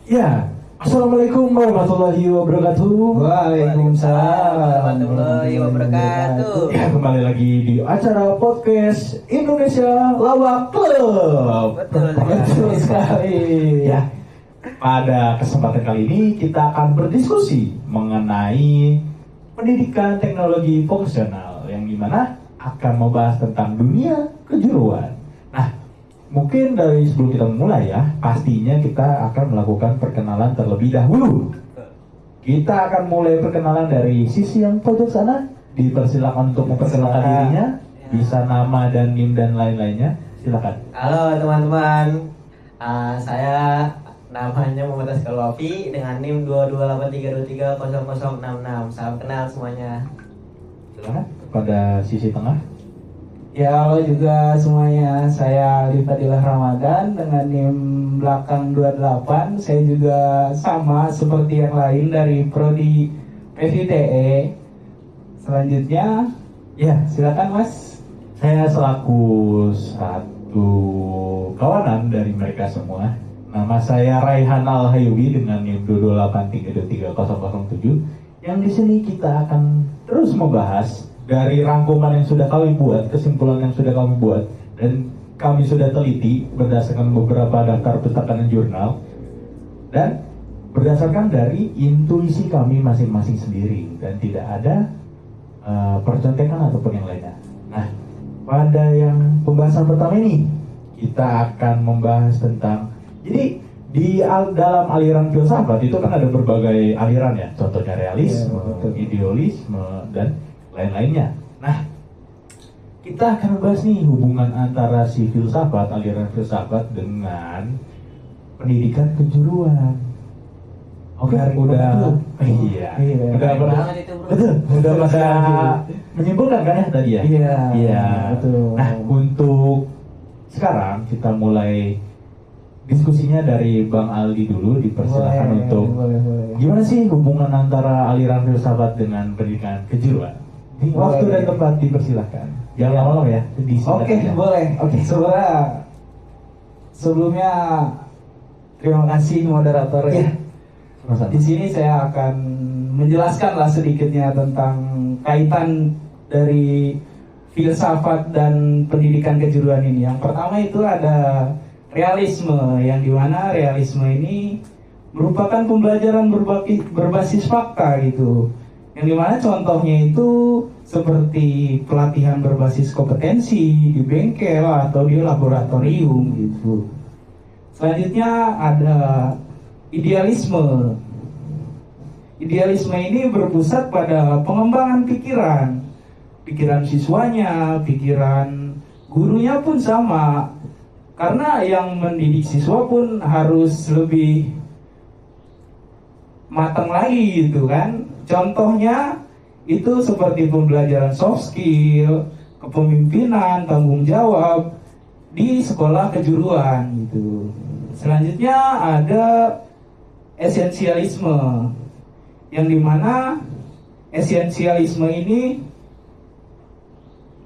Ya, Assalamualaikum warahmatullahi wabarakatuh. Waalaikumsalam warahmatullahi wabarakatuh. Ya, kembali lagi di acara podcast Indonesia Lawak Club. Betul sekali. Ya, pada kesempatan kali ini kita akan berdiskusi mengenai pendidikan teknologi vokasional yang dimana akan membahas tentang dunia kejuruan. Nah, mungkin dari sebelum kita memulai ya, pastinya kita akan melakukan perkenalan terlebih dahulu. Kita akan mulai perkenalan dari sisi yang pojok sana. Dipersilakan untuk memperkenalkan dirinya, bisa nama dan NIM dan lain-lainnya. Silakan. Halo teman-teman, saya namanya Muhammad Asgar Wafi dengan NIM 2283230066. Salam kenal semuanya. Silakan pada sisi tengah. Ya, halo juga semuanya, saya Ali Fadilah Ramadan dengan NIM belakang 28. Saya juga sama seperti yang lain dari Prodi PVTE. Selanjutnya, ya silakan Mas. Saya selaku satu kawanan dari mereka semua. Nama saya Raihan Al-Hayubi dengan NIM 283230007. Yang di sini kita akan terus membahas dari rangkuman yang sudah kami buat, kesimpulan yang sudah kami buat, dan kami sudah teliti berdasarkan beberapa daftar pustaka jurnal, dan berdasarkan dari intuisi kami masing-masing sendiri, dan tidak ada percontekan ataupun yang lainnya. Nah, pada yang pembahasan pertama ini, kita akan membahas tentang, jadi dalam aliran filsafat itu kan ada berbagai aliran ya, contohnya realisme, idealisme, dan lain-lainnya. Nah, kita akan bahas nih hubungan antara si filsafat, aliran filsafat dengan pendidikan kejuruan. Oke, udah pada menyimpulkan kan ya tadi ya? Iya, betul. Nah, untuk sekarang kita mulai diskusinya dari Bang Aldi dulu, dipersilakan untuk boleh. Gimana sih hubungan antara aliran filsafat dengan pendidikan kejuruan? Waktu dan tempat dipersilahkan. Jangan lama-lama ya. Oke, boleh. Oke, sebelumnya terima kasih moderator ya. Di sini saya akan menjelaskan lah sedikitnya tentang kaitan dari filsafat dan pendidikan kejuruan ini. Yang pertama itu ada realisme, yang dimana realisme ini merupakan pembelajaran berbasis fakta gitu. Yang dimana contohnya itu seperti pelatihan berbasis kompetensi di bengkel atau di laboratorium gitu. Selanjutnya ada idealisme. Idealisme ini berpusat pada pengembangan pikiran siswanya, pikiran gurunya pun sama. Karena yang mendidik siswa pun harus lebih matang lagi gitu kan. Contohnya itu seperti pembelajaran soft skill, kepemimpinan, tanggung jawab di sekolah kejuruan gitu. Selanjutnya ada esensialisme, yang dimana esensialisme ini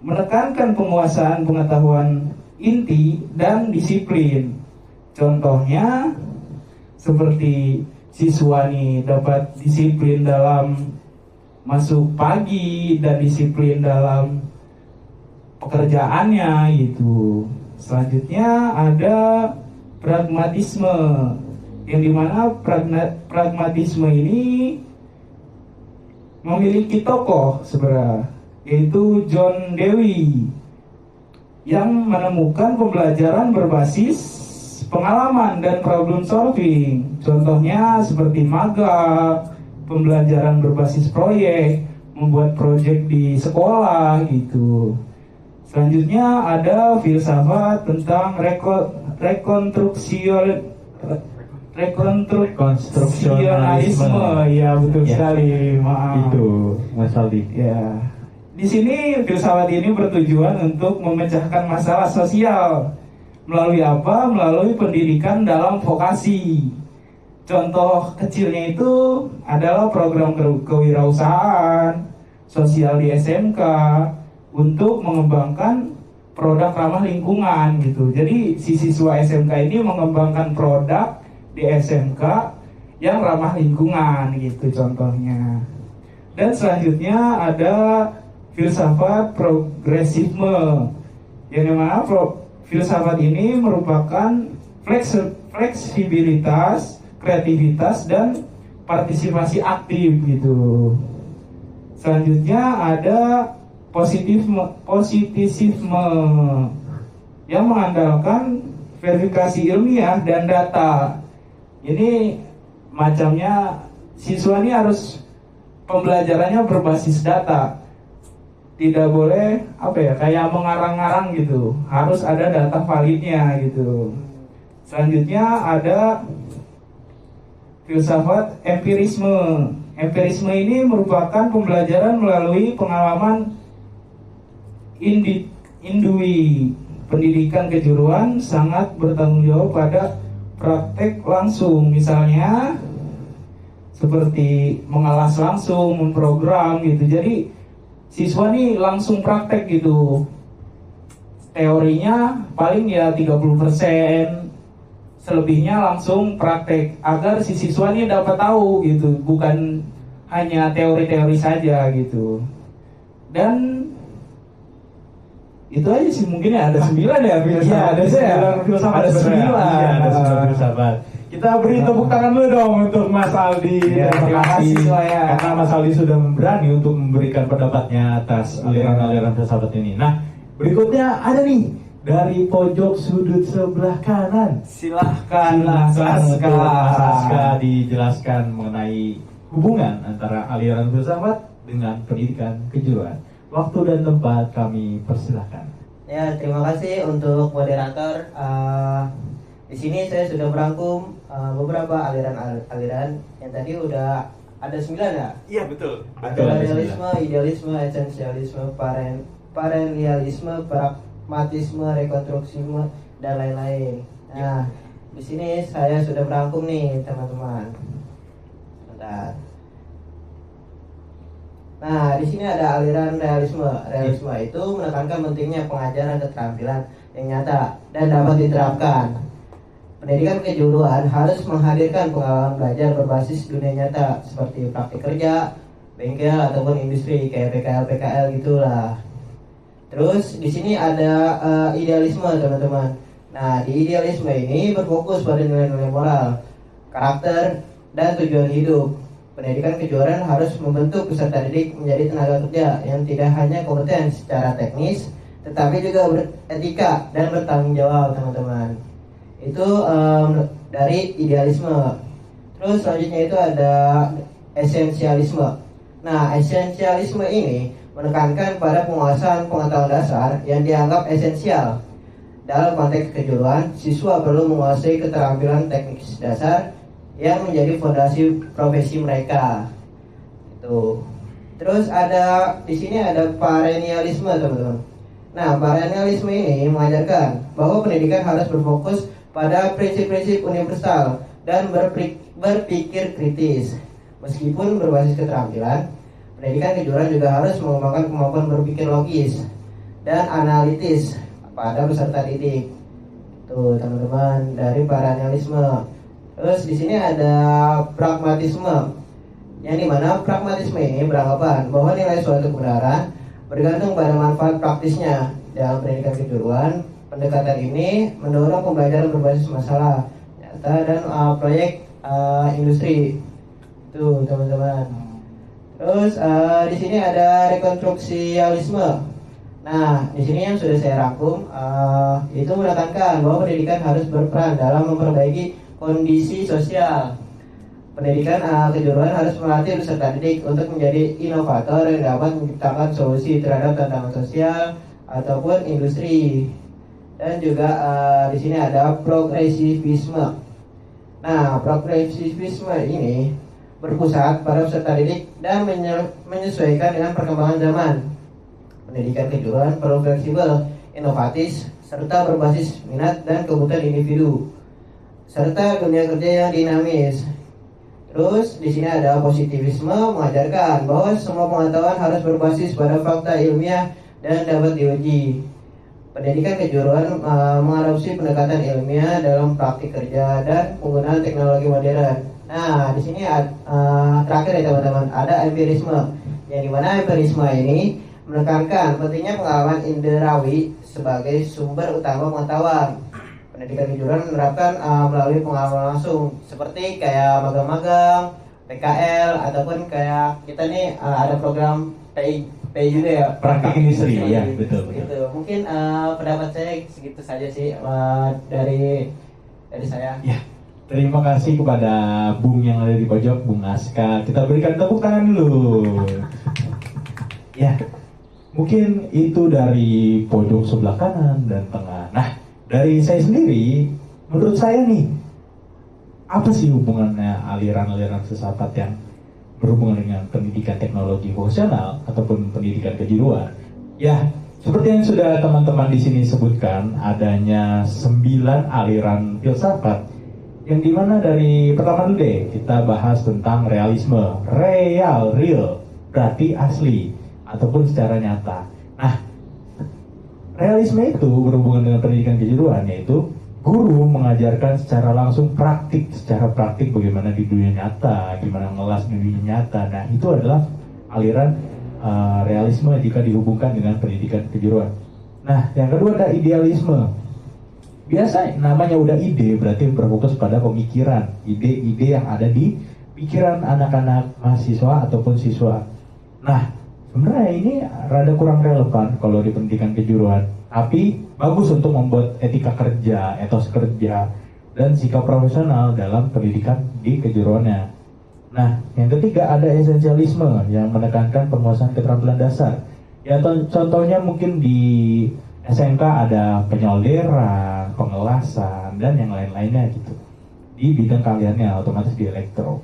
menekankan penguasaan pengetahuan inti dan disiplin. Contohnya seperti siswa nih dapat disiplin dalam masuk pagi dan disiplin dalam pekerjaannya gitu. Selanjutnya ada pragmatisme, yang dimana pragmatisme ini memiliki tokoh sebenarnya, yaitu John Dewey, yang menemukan pembelajaran berbasis pengalaman dan problem solving. Contohnya seperti magang, pembelajaran berbasis proyek, membuat proyek di sekolah gitu. Selanjutnya ada filsafat tentang rekonstruksionalisme. Ya, betul sekali. Maaf. Itu Mas Aldi. Ya. Di sini filsafat ini bertujuan untuk memecahkan masalah sosial. Melalui apa? Melalui pendidikan dalam vokasi. Contoh kecilnya itu adalah program kewirausahaan, sosial di SMK, untuk mengembangkan produk ramah lingkungan gitu. Jadi si siswa SMK ini mengembangkan produk di SMK yang ramah lingkungan gitu contohnya. Dan selanjutnya ada filsafat progresisme, yang dimana filsafat ini merupakan fleksibilitas, kreativitas, dan partisipasi aktif gitu. Selanjutnya ada positisisme yang mengandalkan verifikasi ilmiah dan data. Ini macamnya siswa ini harus pembelajarannya berbasis data. Tidak boleh kayak mengarang-arang gitu. Harus ada data validnya gitu. Selanjutnya ada filsafat empirisme. Empirisme ini merupakan pembelajaran melalui pengalaman indui. Pendidikan kejuruan sangat bertanggung jawab pada praktek langsung, misalnya seperti mengalas langsung, memprogram gitu. Jadi siswa nih langsung praktek gitu. Teorinya paling ya 30%, selebihnya langsung praktek agar si siswa ini dapat tahu gitu, bukan hanya teori-teori saja gitu. Dan itu aja sih, mungkin ya ada 9 ya filsafat. Iya, ada 9 filsafat. Ada 9. Iya, ada 9 filsafat. Kita beri tepuk tangan dulu dong untuk Mas Aldi. Ya, terima kasih semuanya. Karena Mas Aldi sudah berani untuk memberikan pendapatnya atas aliran-aliran filsafat ini. Nah, berikutnya ada nih dari pojok sudut sebelah kanan. Silahkan Mas Aska. Aska dijelaskan mengenai hubungan antara aliran filsafat dengan pendidikan kejuruan. Waktu dan tempat kami persilahkan. Ya, terima kasih untuk moderator. Di sini saya sudah merangkum beberapa aliran yang tadi udah ada 9 ya. Iya, betul. Realisme, idealisme, esensialisme, parenlialisme, pragmatisme, rekonstruksisme, dan lain-lain. Nah, di sini saya sudah merangkum nih teman-teman. Bentar. Nah, di sini ada aliran realisme. Realisme itu menekankan pentingnya pengajaran keterampilan yang nyata dan dapat diterapkan. Pendidikan kejuruan harus menghadirkan pengalaman belajar berbasis dunia nyata seperti praktik kerja, bengkel ataupun industri kayak PKL gitulah. Terus di sini ada idealisme teman-teman. Nah, di idealisme ini berfokus pada nilai-nilai moral, karakter, dan tujuan hidup. Pendidikan kejuruan harus membentuk peserta didik menjadi tenaga kerja yang tidak hanya kompeten secara teknis, tetapi juga beretika dan bertanggung jawab, teman-teman. Itu dari idealisme. Terus selanjutnya itu ada esensialisme. Nah, esensialisme ini menekankan pada penguasaan pengetahuan dasar yang dianggap esensial. Dalam konteks kejuruan, siswa perlu menguasai keterampilan teknis dasar yang menjadi fondasi profesi mereka. Itu. Terus ada di sini ada perennialisme, teman-teman. Nah, perennialisme ini mengajarkan bahwa pendidikan harus berfokus pada prinsip-prinsip universal dan berpikir kritis. Meskipun berbasis keterampilan, pendidikan kejuruan juga harus mengembangkan kemampuan berpikir logis dan analitis pada peserta didik. Tuh, teman-teman, dari perennialisme. Terus di sini ada pragmatisme, yang dimana pragmatisme ini beranggapan bahwa nilai suatu kebenaran bergantung pada manfaat praktisnya. Dalam pendidikan kejuruan, pendekatan ini mendorong pembelajaran berbasis masalah nyata dan proyek industri. Tuh, teman-teman. Terus di sini ada rekonstruksialisme. Nah, di sini yang sudah saya rangkum itu menekankan bahwa pendidikan harus berperan dalam memperbaiki kondisi sosial. Pendidikan kejuruan harus melatih peserta didik untuk menjadi inovator yang dapat menciptakan solusi terhadap tantangan sosial ataupun industri. Dan juga di sini ada progresivisme. Nah, progresivisme ini berpusat pada peserta didik dan menyesuaikan dengan perkembangan zaman. Pendidikan kejuruan perlu fleksibel, inovatif, serta berbasis minat dan kebutuhan individu, serta dunia kerja yang dinamis. Terus di sini ada positivisme, mengajarkan bahwa semua pengetahuan harus berbasis pada fakta ilmiah dan dapat diuji. Pendidikan kejuruan mengadopsi pendekatan ilmiah dalam praktik kerja dan penggunaan teknologi modern. Nah, di sini terakhir ya teman-teman, ada empirisme. Yang dimana empirisme ini menekankan pentingnya pengalaman inderawi sebagai sumber utama pengetahuan. Pendidikan kejuruan menerapkan melalui pengalaman langsung, seperti kayak magang-magang, PKL, ataupun kayak kita nih ada program PI juga ya, Praktik industri, ya betul. Gitu. Mungkin pendapat saya segitu saja sih dari saya. Ya, terima kasih kepada Bung yang ada di pojok, Bung Aska. Kita berikan tepuk tangan dulu. Ya, mungkin itu dari pojok sebelah kanan dan tengah. Nah, dari saya sendiri, menurut saya nih, apa sih hubungannya aliran-aliran filsafat yang berhubungan dengan pendidikan teknologi vokasional ataupun pendidikan kejuruan? Ya, seperti yang sudah teman-teman di sini sebutkan, adanya 9 aliran filsafat yang dimana dari pertama dulu deh kita bahas tentang realisme. Real, berarti asli ataupun secara nyata. Nah, realisme itu berhubungan dengan pendidikan kejuruan, yaitu guru mengajarkan secara praktik bagaimana di dunia nyata, gimana ngelas di dunia nyata. Nah, itu adalah aliran realisme jika dihubungkan dengan pendidikan kejuruan. Nah, yang kedua ada idealisme. Biasa namanya udah ide, berarti berfokus pada pemikiran, ide-ide yang ada di pikiran anak-anak mahasiswa ataupun siswa. Nah, sebenarnya ini rada kurang relevan kalau di pendidikan kejuruan, tapi bagus untuk membuat etika kerja, etos kerja, dan sikap profesional dalam pendidikan di kejuruannya. Nah, yang ketiga ada esensialisme yang menekankan penguasaan keterampilan dasar. Ya, contohnya mungkin di SMK ada penyolderan, pengelasan, dan yang lain-lainnya gitu. Di bidang keahliannya otomatis di elektro,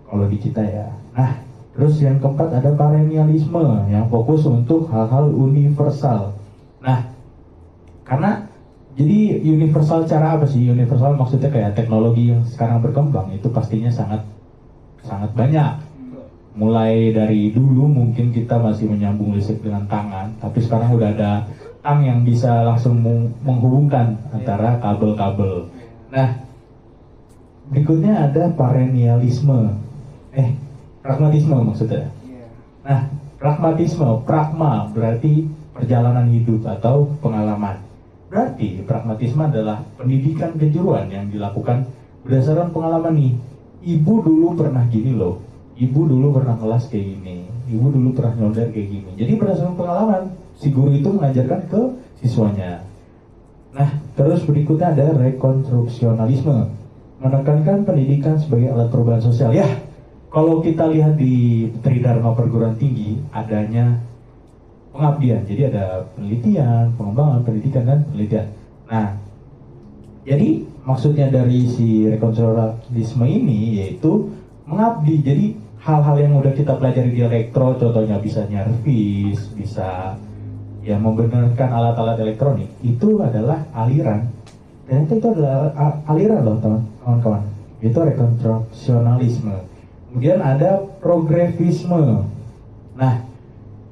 kalau di kita ya. Nah, terus yang keempat ada perennialisme yang fokus untuk hal-hal universal. Nah, karena jadi universal cara apa sih? Universal maksudnya kayak teknologi yang sekarang berkembang itu pastinya sangat banyak. Mulai dari dulu mungkin kita masih menyambung listrik dengan tangan, tapi sekarang udah ada tang yang bisa langsung menghubungkan antara kabel-kabel. Nah, berikutnya ada pragmatisme maksudnya. Nah, pragma berarti perjalanan hidup atau pengalaman. Berarti pragmatisme adalah pendidikan kejuruan yang dilakukan berdasarkan pengalaman nih. Ibu dulu pernah gini loh, ibu dulu pernah kelas kayak gini, ibu dulu pernah nyolder kayak gini. Jadi berdasarkan pengalaman, si guru itu mengajarkan ke siswanya. Nah, terus berikutnya ada rekonstruksionalisme, menekankan pendidikan sebagai alat perubahan sosial. Ya, kalau kita lihat di Tridharma Perguruan Tinggi, adanya pengabdian. Jadi ada penelitian, pengembangan, pendidikan, dan penelitian. Nah, jadi maksudnya dari si rekonstruksionalisme ini yaitu mengabdi. Jadi hal-hal yang udah kita pelajari di elektro, contohnya bisa nyervis, bisa ya membenarkan alat-alat elektronik, itu adalah aliran. Ternyata itu adalah aliran loh teman-teman. Itu rekonstruksionalisme. Kemudian ada progresisme. Nah,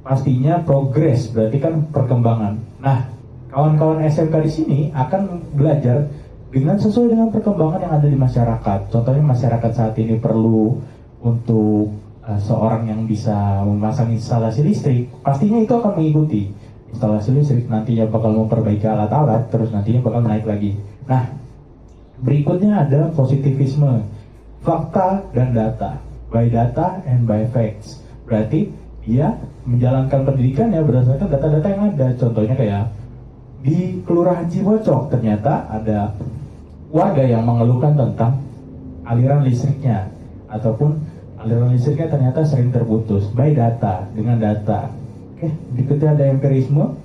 pastinya progres berarti kan perkembangan. Nah, kawan-kawan SMK di sini akan belajar dengan sesuai dengan perkembangan yang ada di masyarakat. Contohnya masyarakat saat ini perlu untuk seorang yang bisa memasang instalasi listrik, pastinya itu akan mengikuti instalasi listrik, nantinya bakal memperbaiki alat-alat, terus nantinya bakal naik lagi. Nah, berikutnya ada positivisme, fakta dan data, by data and by facts. Berarti dia menjalankan pendidikannya berdasarkan data-data yang ada. Contohnya kayak di Kelurahan Cibocok ternyata ada warga yang mengeluhkan tentang aliran listriknya, ataupun aliran listriknya ternyata sering terputus. By data, dengan data. Oke, berikutnya ada empirisme,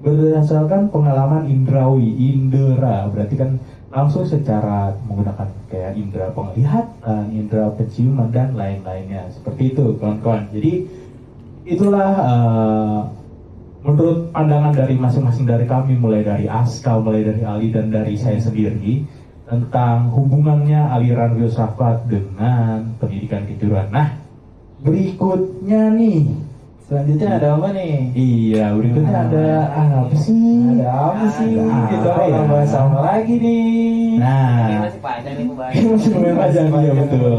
berdasarkan pengalaman indera, berarti kan langsung secara menggunakan kayak indera penglihatan, indera penciuman, dan lain-lainnya. Seperti itu kawan-kawan. Jadi itulah menurut pandangan dari masing-masing dari kami, mulai dari Aska, mulai dari Ali, dan dari saya sendiri, tentang hubungannya aliran filsafat dengan pendidikan kejuruan. Nah, berikutnya nih Selanjutnya ada apa nih? Iya, berikutnya ada apa sih? Ada apa sih? Ada Kita apa bakal ya? bahas apa lagi nih? Ini Nah, masih panjang nih pembahasan. ini masih lumayan panjang ya, betul.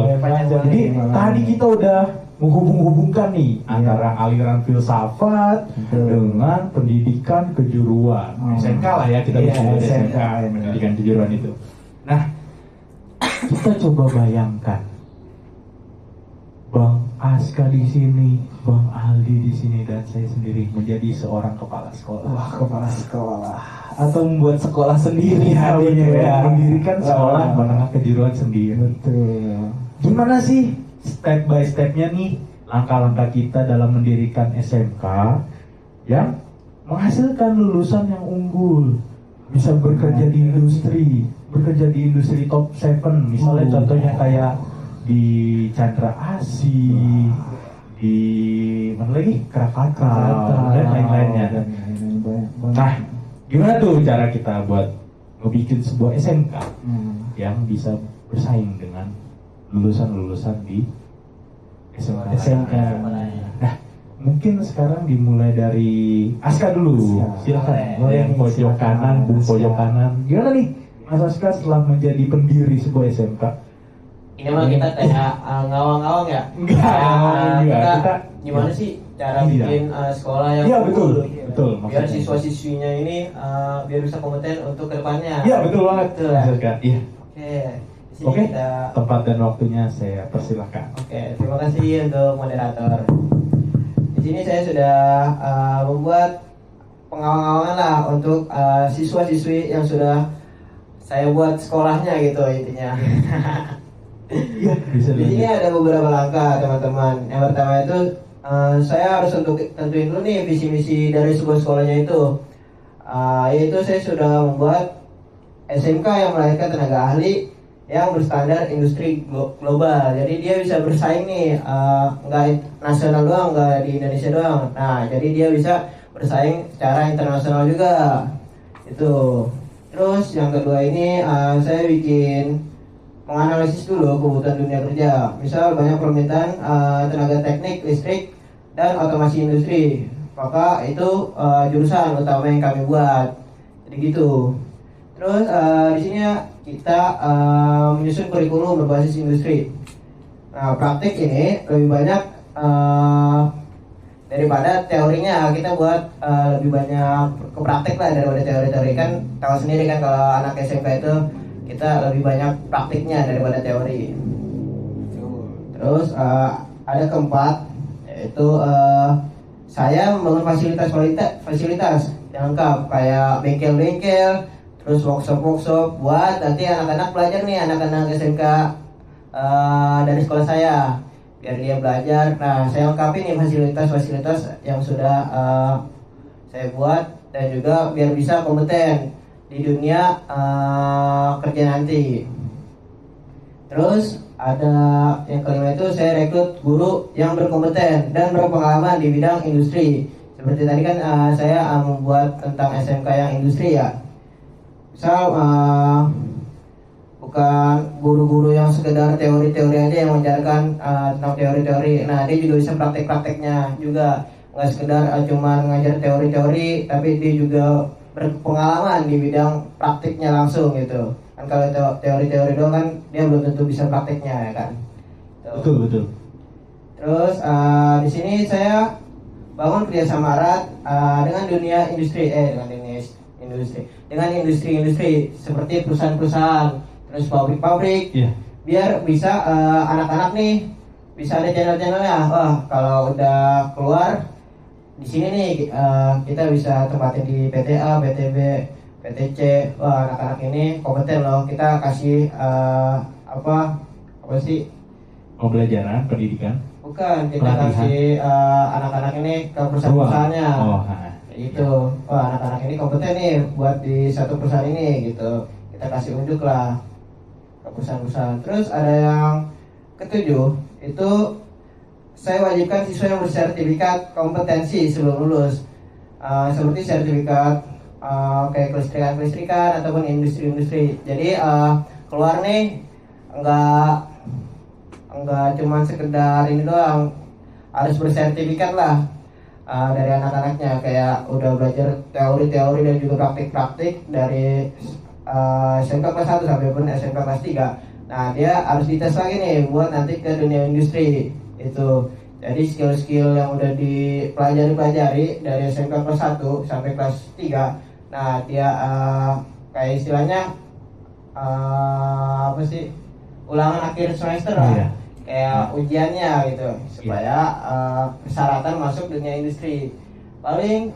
Jadi tadi kita udah menghubung-hubungkan nih antara aliran filsafat Betul. dengan pendidikan kejuruan. SMK lah ya, kita Iya, bisa sebut SMK. SMK pendidikan kejuruan itu. Nah, kita coba bayangkan Bang Aska di sini, Bang Aldi di sini, dan saya sendiri menjadi seorang kepala sekolah. Wah, kepala sekolah atau membuat sekolah sendiri Iya, hatinya betul. ya. Mendirikan sekolah Wah. menengah kejuruan sendiri. Betul. Gimana sih step by stepnya nih langkah-langkah kita dalam mendirikan SMK yang menghasilkan lulusan yang unggul, bisa bekerja di industri top 7, misalnya contohnya kayak di Chandra Asih, di mana lagi Krakatau dan lain-lainnya. Nah, gimana tuh cara kita buat ngebikin sebuah SMK yang bisa bersaing dengan lulusan-lulusan di SMK. Nah, mungkin sekarang dimulai dari Aska dulu. Silakan. Boleh. Yang pojok kanan, Bung pojok kanan. Gimana nih, Mas Aska setelah menjadi pendiri sebuah SMK? Ini mah kita kayak ngawang-ngawang ya. Enggak, Kayak enggak. kita gimana sih cara Iya. bikin sekolah yang Iya, unggul? betul, betul, Biar maksudnya. siswa-siswinya ini biar bisa kompeten untuk kedepannya. Iya, betul banget. Betul. Mas Aska. Iya. Oke. Di sini Oke, kita. tempat dan waktunya saya persilahkan. Oke, terima kasih untuk moderator. Di sini saya sudah membuat pengawang-awangan lah untuk siswa-siswi yang sudah saya buat sekolahnya gitu intinya. Iya, bisa Di sini dilanjut. ada beberapa langkah teman-teman. Yang pertama itu saya harus tentuin dulu nih visi misi dari sebuah sekolahnya itu. Yaitu saya sudah membuat SMK yang melahirkan tenaga ahli yang berstandar industri global. Jadi dia bisa bersaing nih, nggak nasional doang, nggak di Indonesia doang. Nah, jadi dia bisa bersaing secara internasional juga. Itu. Terus yang kedua ini saya bikin menganalisis dulu kebutuhan dunia kerja. Misal banyak permintaan tenaga teknik, listrik, dan otomasi industri. Maka itu jurusan utama yang kami buat. Jadi gitu. Terus di sini kita menyusun kurikulum berbasis industri. Nah, praktik ini lebih banyak daripada teorinya. Kita buat lebih banyak ke praktik lah daripada teori-teori. Kan tahu sendiri kan kalau anak SMK itu kita lebih banyak praktiknya daripada teori. Terus ada keempat, yaitu saya membangun fasilitas yang lengkap kayak bengkel-bengkel, terus workshop buat nanti anak-anak belajar nih, anak-anak SMK dari sekolah saya, biar dia belajar. Nah, saya lengkapi nih fasilitas yang sudah saya buat, dan juga biar bisa kompeten di dunia kerja nanti. Terus ada yang kelima itu saya rekrut guru yang berkompeten dan berpengalaman di bidang industri. Seperti tadi kan saya membuat tentang SMK yang industri ya. Misal bukan guru-guru yang sekedar teori-teori aja yang mengajarkan tentang teori-teori. Nah, dia juga bisa praktek-prakteknya juga. Nggak sekedar cuma ngajar teori-teori, tapi dia juga berpengalaman di bidang praktiknya langsung gitu. Kan kalau teori-teori doang kan dia belum tentu bisa praktiknya ya kan. Tuh. Betul. Terus di sini saya bangun kerjasama erat dengan dunia industri, dengan industri seperti perusahaan-perusahaan, terus pabrik-pabrik, Iya. biar bisa anak-anak nih bisa ada channel-channelnya. Wah, kalau udah keluar di sini nih kita bisa tempatin di PTA, PTB, PTC. Wah, anak-anak ini kompeten loh. Kita kasih apa sih? Pembelajaran, pendidikan. Bukan, kita Pelatihan. kasih anak-anak ini ke perusahaan-perusahaannya. Oh, Kayak gitu. Wah, anak-anak ini kompeten nih buat di satu perusahaan ini gitu. Kita kasih unjuk lah ke perusahaan-perusahaan. Terus ada yang ketujuh, itu saya wajibkan siswa yang bersertifikat kompetensi sebelum lulus, seperti sertifikat kayak kelistrikan ataupun industri. Jadi keluar nih nggak cuma sekedar ini doang, harus bersertifikat lah. dari anak-anaknya, kayak udah belajar teori-teori dan juga praktik-praktik dari SMK kelas 1 sampai pun SMK kelas 3. Nah, dia harus dites lagi nih buat nanti ke dunia industri itu. Jadi skill-skill yang udah dipelajari dari SMK kelas 1 sampai kelas 3. Nah, dia kayak istilahnya apa sih? Ulangan akhir semester lah. Iya. Kayak ujiannya gitu supaya persyaratan masuk dunia industri. Paling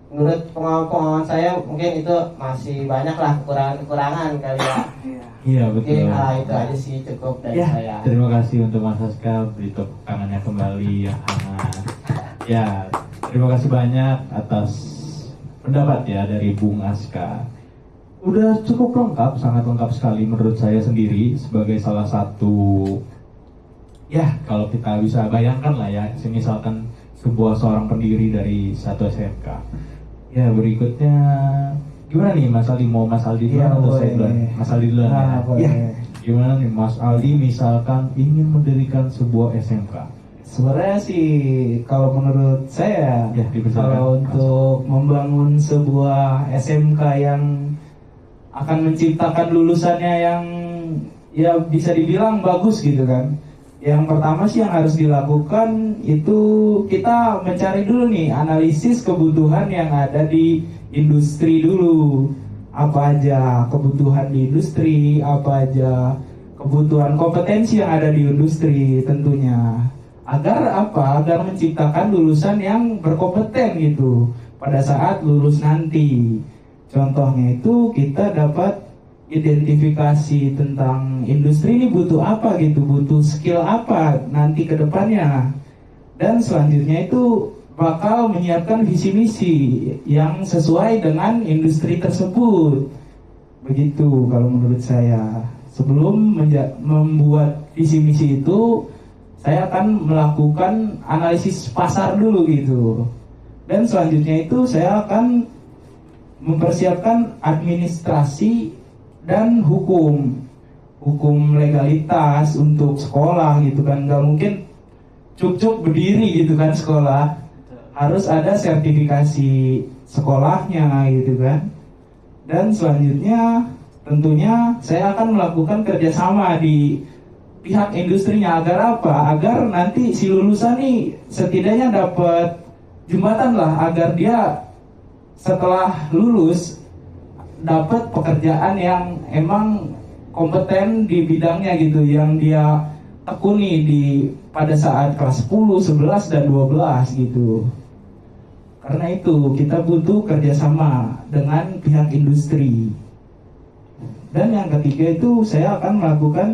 menurut pengalaman saya mungkin itu masih banyak lah kekurangan kali ya. Iya Mungkin betul. itu aja sih cukup dari Ya, saya. Terima kasih untuk Mas Aska, beri tepuk tangannya kembali yang hangat. Ya, terima kasih banyak atas pendapat ya dari Bung Aska. Udah cukup lengkap, sangat lengkap sekali menurut saya sendiri sebagai salah satu, ya kalau kita bisa bayangkan lah ya, misalkan seorang pendiri dari satu SMK. Ya berikutnya gimana nih Mas Aldi, mau Mas Aldi duluan Iya, atau saya boleh. duluan? Mas Aldi duluan ya. boleh. Ya. Gimana nih Mas Aldi misalkan ingin mendirikan sebuah SMK? Sebenarnya sih kalau menurut saya Ya, dipersilakan. kalau untuk membangun sebuah SMK yang akan menciptakan lulusannya yang ya bisa dibilang bagus gitu kan. Yang pertama sih yang harus dilakukan itu kita mencari dulu nih analisis kebutuhan yang ada di industri dulu. Apa aja kebutuhan di industri, apa aja kebutuhan kompetensi yang ada di industri tentunya. Agar apa? Agar menciptakan lulusan yang berkompeten gitu pada saat lulus nanti. Contohnya itu kita dapat identifikasi tentang industri ini butuh apa gitu, butuh skill apa nanti ke depannya. Dan selanjutnya itu bakal menyiapkan visi misi yang sesuai dengan industri tersebut. Begitu kalau menurut saya. Sebelum membuat visi misi itu, saya akan melakukan analisis pasar dulu gitu. Dan selanjutnya itu saya akan mempersiapkan administrasi dan hukum legalitas untuk sekolah gitu kan. Nggak mungkin cuk-cuk berdiri gitu kan sekolah, harus ada sertifikasi sekolahnya gitu kan. Dan selanjutnya tentunya saya akan melakukan kerjasama di pihak industrinya. Agar apa? Agar nanti si lulusan nih setidaknya dapat jembatan lah, agar dia setelah lulus dapat pekerjaan yang emang kompeten di bidangnya gitu, yang dia tekuni pada saat kelas 10, 11, dan 12 gitu. Karena itu kita butuh kerjasama dengan pihak industri. Dan yang ketiga itu saya akan melakukan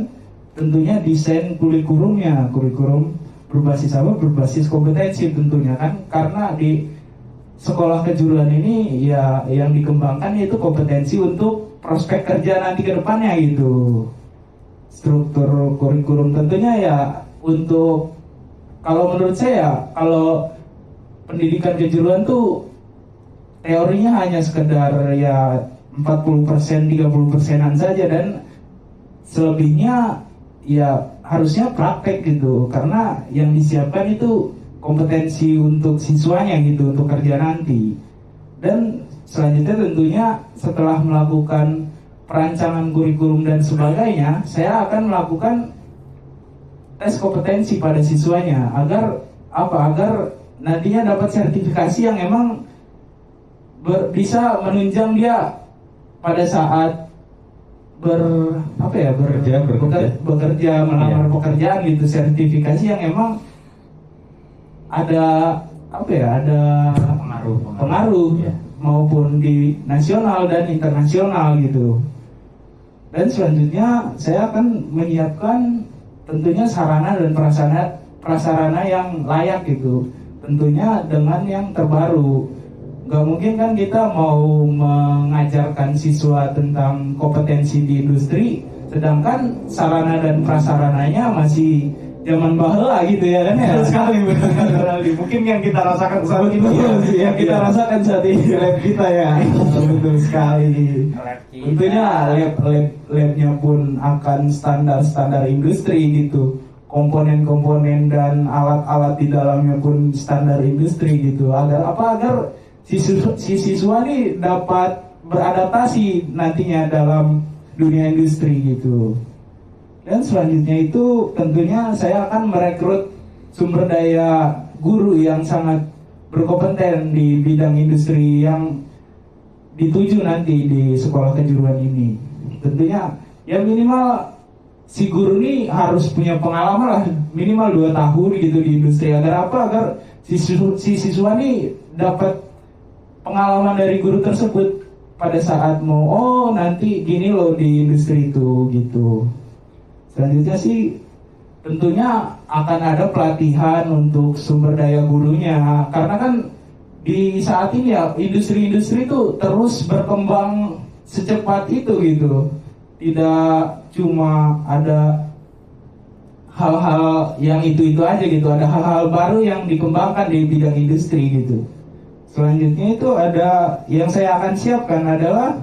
tentunya desain kurikulumnya, kurikulum berbasis apa? Berbasis kompetensi tentunya kan, karena di sekolah kejuruan ini ya yang dikembangkan yaitu kompetensi untuk prospek kerja nanti ke depannya gitu. Struktur kurikulum tentunya ya untuk, kalau menurut saya kalau pendidikan kejuruan tuh teorinya hanya sekedar ya 40%, 30%-an saja, dan selebihnya ya harusnya praktek gitu, karena yang disiapkan itu kompetensi untuk siswanya gitu, untuk kerja nanti. Dan selanjutnya tentunya setelah melakukan perancangan kurikulum dan sebagainya, saya akan melakukan tes kompetensi pada siswanya agar apa? Agar nantinya dapat sertifikasi yang emang bisa menunjang dia pada saat bekerja melamar pekerjaan gitu. Sertifikasi yang emang ada ada pengaruh Ya. maupun di nasional dan internasional gitu. Dan selanjutnya saya akan menyiapkan tentunya sarana dan prasarana yang layak gitu, tentunya dengan yang terbaru. Gak mungkin kan kita mau mengajarkan siswa tentang kompetensi di industri, sedangkan sarana dan prasarananya masih zaman baheula gitu ya kan ya. Sekali benar. Mungkin yang kita rasakan saat ini yang kita rasakan saat ini lab kita ya. Betul sekali. Tentunya labnya pun akan standar industri gitu. komponen-komponen dan alat-alat di dalamnya pun standar industri gitu. Agar si siswa ini dapat beradaptasi nantinya dalam dunia industri gitu. Dan selanjutnya itu tentunya saya akan merekrut sumber daya guru yang sangat berkompeten di bidang industri yang dituju nanti di sekolah kejuruan ini. Tentunya ya minimal si guru ini harus punya pengalaman lah, minimal 2 tahun gitu di industri. Agar apa? Agar si siswa ini dapat pengalaman dari guru tersebut pada saat mau nanti gini loh di industri itu gitu. Selanjutnya sih tentunya akan ada pelatihan untuk sumber daya gurunya, karena kan di saat ini ya industri-industri itu terus berkembang secepat itu gitu. Tidak cuma ada hal-hal yang itu aja gitu, ada hal-hal baru yang dikembangkan di bidang industri gitu. Selanjutnya itu ada yang saya akan siapkan adalah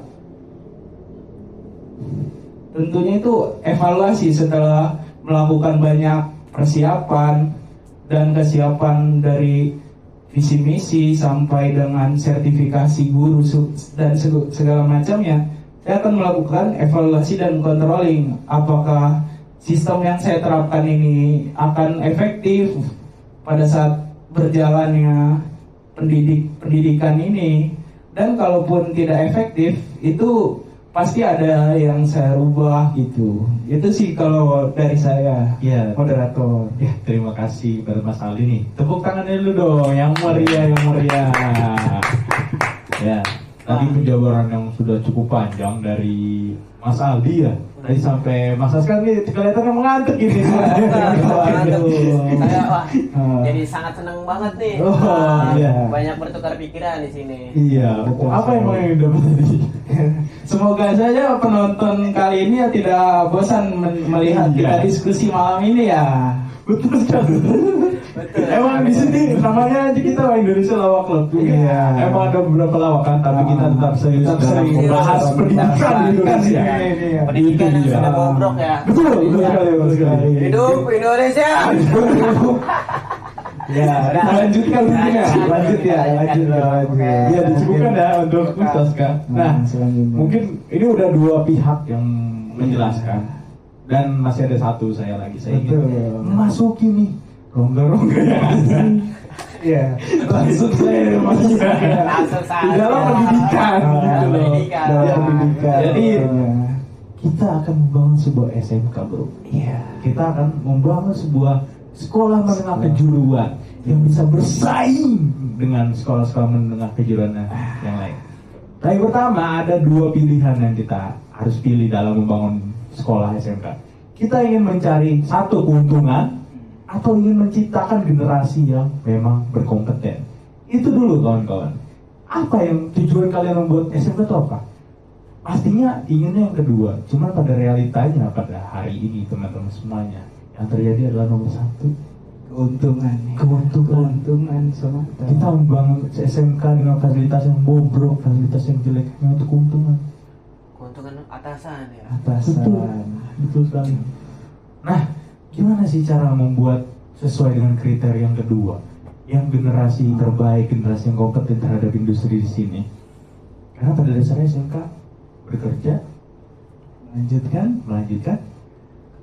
tentunya itu evaluasi setelah melakukan banyak persiapan dan kesiapan dari visi misi sampai dengan sertifikasi guru dan segala macamnya. Saya akan melakukan evaluasi dan controlling apakah sistem yang saya terapkan ini akan efektif pada saat berjalannya pendidikan ini, dan kalaupun tidak efektif itu pasti ada yang saya rubah gitu. Itu sih kalau dari saya, Ya, moderator. ya terima kasih pada Mas Aldi nih. Tepuk tangannya dulu dong, yang meriah, yang meriah. Ya, tadi penjabaran yang sudah cukup panjang dari Mas Aldi ya. Tadi sampai Mas Askar nih kelihatannya mengantuk gini. Saya jadi sangat senang banget nih. Iya. Banyak bertukar pikiran di sini. Iya, apa emang yang dapat tadi? Semoga saja penonton kali ini ya tidak bosan melihat kita diskusi malam ini ya. Betul sekali. Betul. Emang di sini namanya aja kita Indonesia Lawak Club. Iya. Emang ada beberapa lawakan, tapi kita tetap serius dalam membahas pendidikan di Indonesia. Pendidikan yang Iya. sudah bobrok ya. Betul sekali, betul sekali. Hidup Indonesia. Ya, lanjutkan ya. Lanjut ya, lanjut. Iya, dicukupkan ya untuk Ustaz Kak. Nah, selanjutnya. mungkin ini udah 2 pihak yang menjelaskan, dan masih ada satu saya ingin Betul. memasuki nih rongga-rongga Iya. langsung saya masukkan Langsung saja. di dalam pendidikan gitu loh. Pendidikan. Dalam Ya. pendidikan. Jadi Iya. kita akan membangun sebuah SMK, bro. Iya. Kita akan membangun sebuah sekolah menengah kejuruan yang bisa bersaing dengan sekolah-sekolah menengah kejuruan yang lain. Nah, yang pertama ada 2 pilihan yang kita harus pilih dalam membangun sekolah SMK. Kita ingin mencari satu keuntungan atau ingin menciptakan generasi yang memang berkompeten. Itu dulu kawan-kawan. Apa yang tujuan kalian membuat SMK itu apa? Pastinya inginnya yang kedua. Cuma pada realitanya pada hari ini teman-teman semuanya yang terjadi adalah nomor 1, Keuntungan. keuntungan. semata. Kita membangun SMK dengan fasilitas yang bobrok, fasilitas yang jelek hanya untuk keuntungan. Keuntungan atasan ya. Atasan. Betul sekali. Nah, gimana sih cara membuat sesuai dengan kriteria yang kedua, yang generasi terbaik, generasi yang kompeten terhadap industri di sini? Karena pada dasarnya SMK bekerja, melanjutkan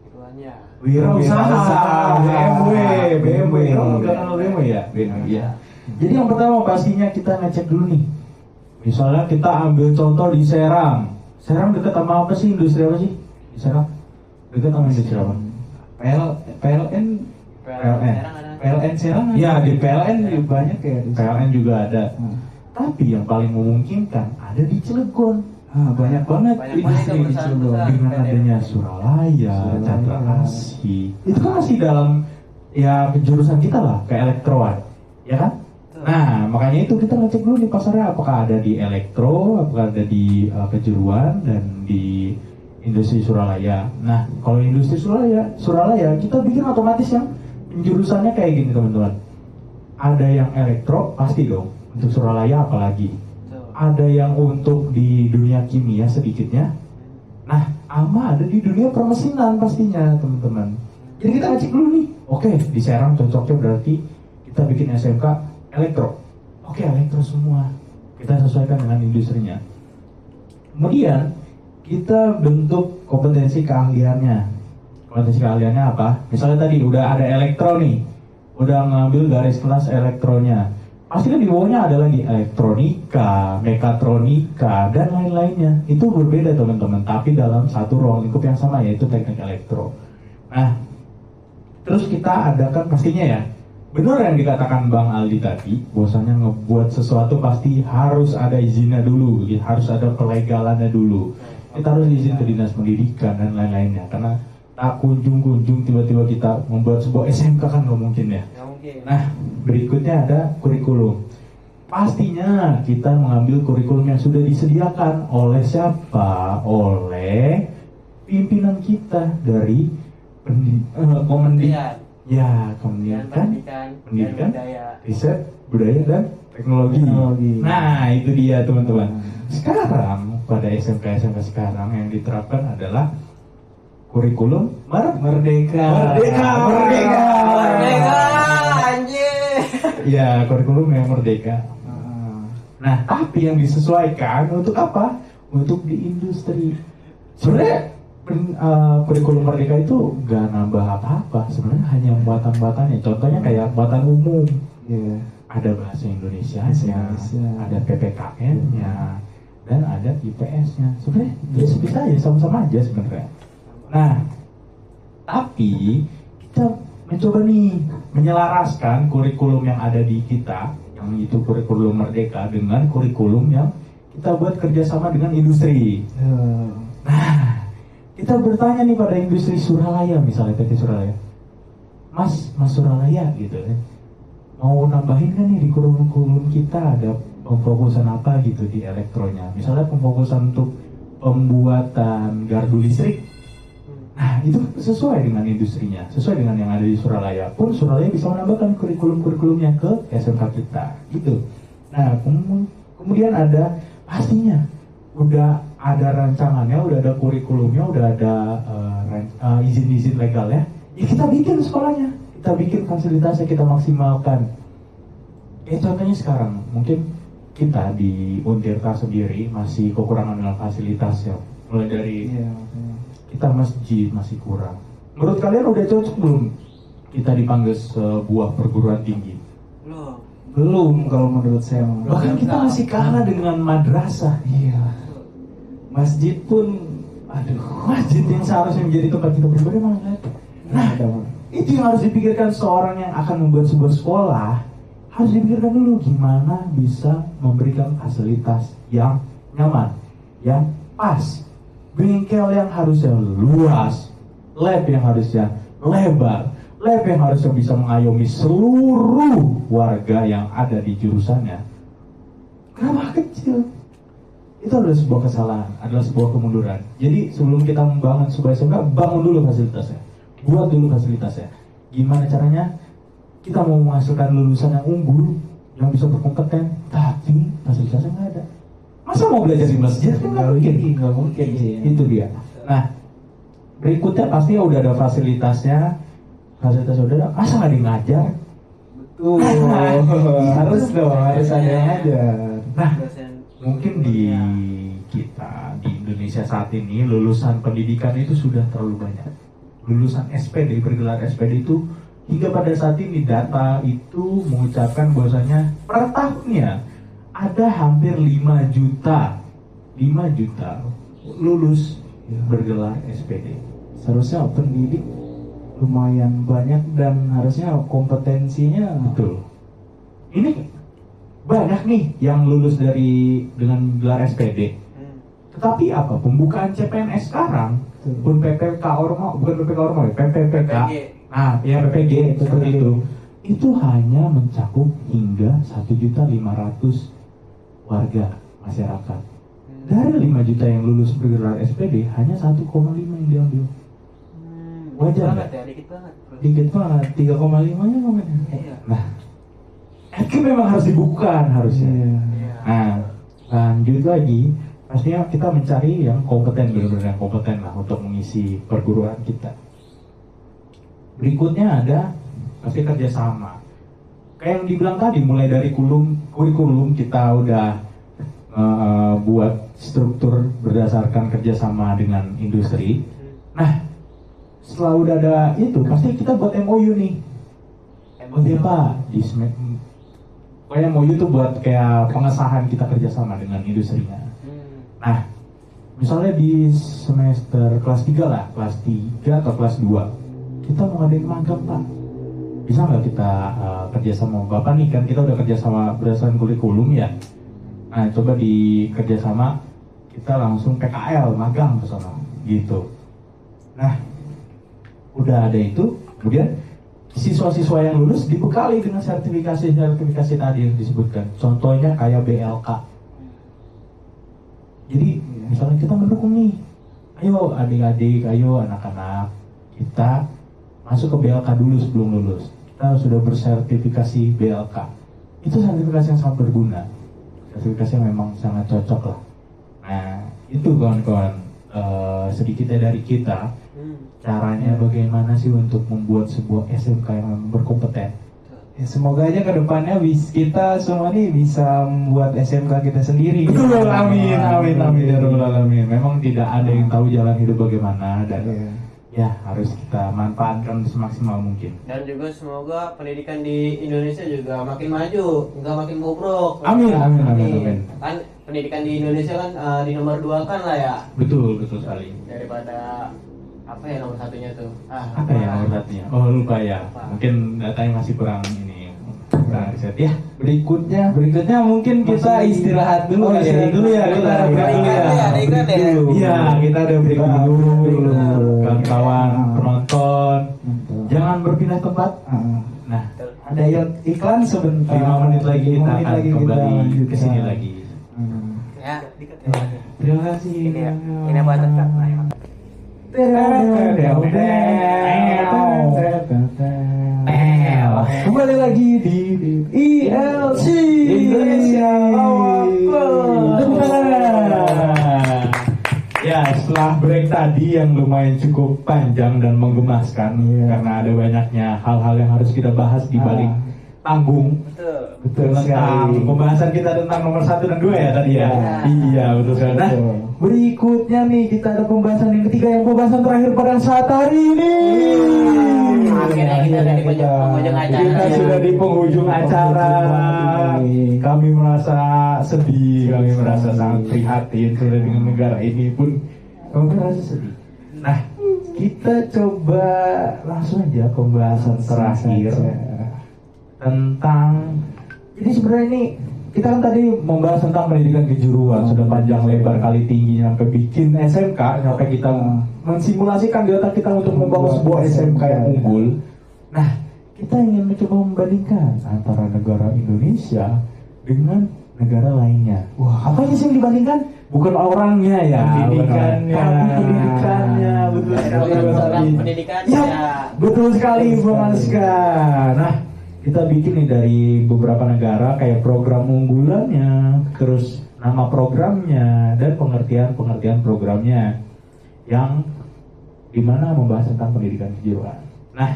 Keduanya. wirausaha, BMW. BMW. Oh, nggak kenal BMW ya? BMW ya. Jadi yang pertama pastinya kita ngecek dulu nih. Misalnya kita ambil contoh di Serang. Serang dekat sama apa sih, industri apa sih? Di Serang dekat sama industri apa? PLN PLN Serang. Ya, di PLN banyak ya. di sana. PLN juga ada. Hmm. Tapi yang paling memungkinkan ada di Cilegon. Banyak banget Banyak industri banget di perusahaan Cilegon. besar. Dengan adanya Suralaya, Chandra Asih, itu kan masih dalam ya penjurusan kita lah, ke elektroan, ya kan? Nah, makanya itu kita ngecek dulu di pasarnya apakah ada di elektro, apakah ada di kejuruan dan di industri Suralaya. Nah, kalau industri Suralaya kita bikin otomatis yang penjurusannya kayak gini teman-teman. Ada yang elektro pasti dong, untuk Suralaya apalagi. Ada yang untuk di dunia kimia sedikitnya. Nah, ama ada di dunia permesinan pastinya teman-teman. Jadi kita ngecek dulu nih. Oke, di Serang cocoknya berarti kita bikin SMK elektro. Oke, elektro semua. Kita sesuaikan dengan industrinya. Kemudian kita bentuk kompetensi keahliannya. Kompetensi keahliannya apa? Misalnya tadi udah ada elektro nih, udah ngambil garis kelas elektronya. Pasti kan di bawahnya ada lagi elektronika, mekatronika, dan lain-lainnya. Itu berbeda teman-teman, tapi dalam satu ruang lingkup yang sama, yaitu teknik elektro. Nah, terus kita adakan pastinya ya, benar yang dikatakan Bang Aldi tadi, bahwasanya ngebuat sesuatu pasti harus ada izinnya dulu, harus ada pelegalannya dulu. Kita harus izin ke dinas pendidikan dan lain-lainnya, karena tak kunjung-kunjung tiba-tiba kita membuat sebuah SMK kan nggak mungkin ya. Nggak mungkin. Nah, berikutnya ada kurikulum. Pastinya kita mengambil kurikulum yang sudah disediakan oleh siapa? Oleh pimpinan kita dari Kementerian. Ya, Kementerian Pendidikan, Pendidikan, Budaya. Riset, Budaya, dan Teknologi. Nah, itu dia teman-teman. Sekarang pada SMK-SMK sekarang yang diterapkan adalah kurikulum Merdeka. Merdeka, anjir. Ya, kurikulum yang merdeka. Nah, tapi yang disesuaikan untuk apa? Untuk di industri. Sebenarnya kurikulum merdeka itu gak nambah apa-apa. Sebenarnya hanya muatan-muatannya. Contohnya kayak muatan umum. Iya. Ada bahasa Indonesia-nya, ada PPKN-nya, dan ada IPS-nya. Sebenarnya bisa aja, sama-sama aja sebenarnya. Nah, tapi kita mencoba nih menyelaraskan kurikulum yang ada di kita, yang itu kurikulum merdeka, dengan kurikulum yang kita buat kerjasama dengan industri. Nah, kita bertanya nih pada industri Suralaya, misalnya PT Suralaya, Mas Suralaya gitu kan, mau nambahin kan nih di kurikulum kita ada pemfokusan apa gitu di elektronya, misalnya pemfokusan untuk pembuatan gardu listrik. Nah, itu sesuai dengan industrinya, sesuai dengan yang ada di Suralaya. Pun Suralaya bisa menambahkan kurikulum-kurikulumnya ke SMK kita, gitu. Nah, kemudian ada pastinya udah ada rancangannya, udah ada kurikulumnya, udah ada izin-izin legalnya. Ya kita bikin sekolahnya, kita bikin fasilitasnya, kita maksimalkan. Contohnya sekarang, mungkin kita di Untirta sendiri masih kekurangan dengan fasilitasnya, mulai dari kita masjid masih kurang. Menurut kalian udah cocok belum kita dipanggil sebuah perguruan tinggi? Belum kalau menurut saya. Bahkan kita masih kalah dengan madrasah. Iya. Masjid pun, Masjid yang seharusnya menjadi tempat kita beribadah malah nggak ada. Nah, itu yang harus dipikirkan seorang yang akan membuat sebuah sekolah. Harus dipikirkan dulu gimana bisa memberikan fasilitas yang nyaman, yang pas. Bengkel yang harusnya luas, lab yang harusnya lebar, lab yang harusnya bisa mengayomi seluruh warga yang ada di jurusannya. Kenapa kecil? Itu adalah sebuah kesalahan, adalah sebuah kemunduran. Jadi sebelum kita membangun sebuah SMK, bangun dulu fasilitasnya, buat dulu fasilitasnya. Gimana caranya? Kita mau menghasilkan lulusan yang unggul, yang bisa berkompeten, tapi fasilitasnya nggak ada. Masa mau belajar di masjid? Nggak mungkin sih. Itu dia. Nah, berikutnya pasti udah ada fasilitasnya. Fasilitasnya udah ada. Masa nggak di ngajar? Betul. Harus dong, harus ada yang ngajar. Nah, mungkin di kita di Indonesia saat ini lulusan pendidikan itu sudah terlalu banyak. Lulusan SPD, bergelar SPD itu hingga pada saat ini data itu mengucapkan bahwasanya per tahunnya ada hampir 5 juta lulus bergelar SPD. Seharusnya pendidik lumayan banyak dan harusnya kompetensinya Betul. Ini banyak nih yang lulus dengan gelar SPD. Tetapi apa? Pembukaan CPNS sekarang pun PPK Ormo, bukan PPK Ormo ya, PPPK. Nah, ya PPG seperti itu hanya mencakup hingga 1.500.000 warga masyarakat. Dari 5 juta yang lulus bergelar SPD, hanya 1,5 yang diambil. Wajar banget ya, dikit banget. dikit banget, 3,5-nya komen. Nah, itu memang harus dibukukan harusnya. Iya. Nah, lanjut lagi, pastinya kita mencari yang kompeten, benar-benar yang kompeten lah untuk mengisi perguruan kita. Berikutnya ada pasti kerjasama. Kayak yang dibilang tadi, mulai dari kurikulum kita udah buat struktur berdasarkan kerjasama dengan industri. Nah, setelah udah ada itu, pasti kita buat MOU nih. MOU apa? Pokoknya MOU itu buat kayak pengesahan kita kerjasama dengan industrinya. Nah, misalnya di semester kelas 3 lah, kelas 3 atau kelas 2, kita mau ngadain magang Pak. Bisa nggak kita kerjasama Bapak nih, kan kita udah kerjasama berdasarkan kurikulum ya. Nah, coba di kerjasama kita langsung PKL, magang ke sana, gitu. Nah, udah ada itu, kemudian siswa-siswa yang lulus dibekali dengan sertifikasi tadi yang disebutkan. Contohnya kayak BLK. Jadi misalnya kita mendukung nih, ayo adik-adik, ayo anak-anak, kita masuk ke BLK dulu sebelum lulus. Kita sudah bersertifikasi BLK. Itu sertifikasi yang sangat berguna. Sertifikasi yang memang sangat cocok lah. Nah, itu kawan-kawan sedikitnya dari kita. Caranya bagaimana sih untuk membuat sebuah SMK yang berkompeten? Ya, semoga aja kedepannya kita semua nih bisa membuat SMK kita sendiri. Betul, amin ya rabbal alamin. Memang tidak ada yang tahu jalan hidup bagaimana, dan ya harus kita manfaatkan semaksimal mungkin. Dan juga semoga pendidikan di Indonesia juga makin maju, nggak makin bobrok. Amin. Kan pendidikan di Indonesia kan di nomor 2 kan lah ya. Betul sekali. Daripada apa ya nomor satunya tuh? Apa ya nomor satunya? Oh, lupa ya. Mungkin datanya masih kurang ini. Kurang riset ya. Berikutnya mungkin kita istirahat dulu. Istirahat dulu ya. Kita ada break dulu ya. Iya, kita ada break dulu. Kawan-kawan penonton, jangan berpindah tempat. Nah, ada iklan sebentar. 5 menit lagi kita akan kembali ke sini lagi. Ya, Terima kasih. ini buat tetap. Kembali lagi di ILC Indonesia Ya, setelah break tadi yang lumayan cukup panjang dan menggemaskan, karena ada banyaknya hal-hal yang harus kita bahas di balik panggung. Betul tentang pembahasan kita tentang nomor 1 dan 2 ya tadi ya. Iya, betul sekali. Nah, berikutnya nih kita ada pembahasan yang ketiga, yang pembahasan terakhir pada saat hari ini. Akhirnya kita ada di penghujung acara. Kita sudah di penghujung acara. Kami merasa sedih, kami merasa sangat prihatin sudah dengan negara ini pun kami merasa sedih. Nah, kita coba langsung aja pembahasan terakhir tentang, jadi sebenarnya ini kita kan tadi membahas tentang pendidikan kejuruan, sudah panjang lebar kali tingginya sampai bikin SMK, sampai kita mensimulasikan di otak kita untuk membangun sebuah SMK yang unggul. Nah, kita ingin mencoba membandingkan antara negara Indonesia dengan negara lainnya. Wah, apa sih yang dibandingkan? Bukan orangnya ya, pendidikannya, betul sekali. Pendidikannya. Betul sekali, Bang Aska. Nah, kita bikin nih dari beberapa negara kayak program unggulannya, terus nama programnya, dan pengertian programnya yang dimana membahas tentang pendidikan kejuruan. Nah,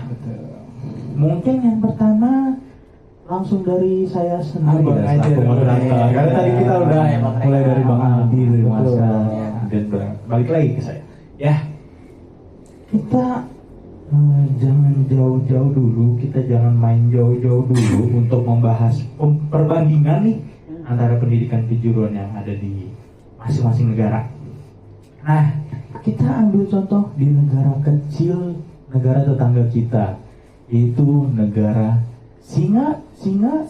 mungkin yang pertama langsung dari saya sendiri ya, karena tadi kita udah mulai dari Bang Aldi, dari Mas dan balik lagi ke saya. Ya, kita jangan jauh-jauh dulu, kita jangan main jauh-jauh dulu untuk membahas perbandingan nih antara pendidikan kejuruan yang ada di masing-masing negara. Nah, kita ambil contoh di negara kecil, negara tetangga kita, yaitu negara Singapura.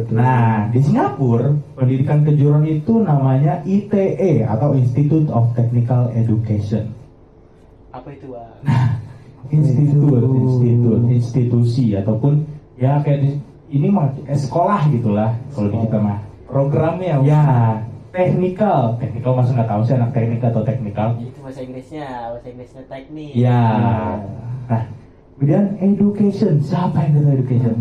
Nah, di Singapura pendidikan kejuruan itu namanya ITE atau Institute of Technical Education. Apa itu, Bang? Nah, institusi ataupun ya kayak ini mah sekolah gitulah kalau di kita mah. Programnya ya teknikal masa nggak tahu sih anak teknik atau teknikal. Itu bahasa Inggrisnya teknik. Ya. Nah, kemudian education, siapa yang kata education?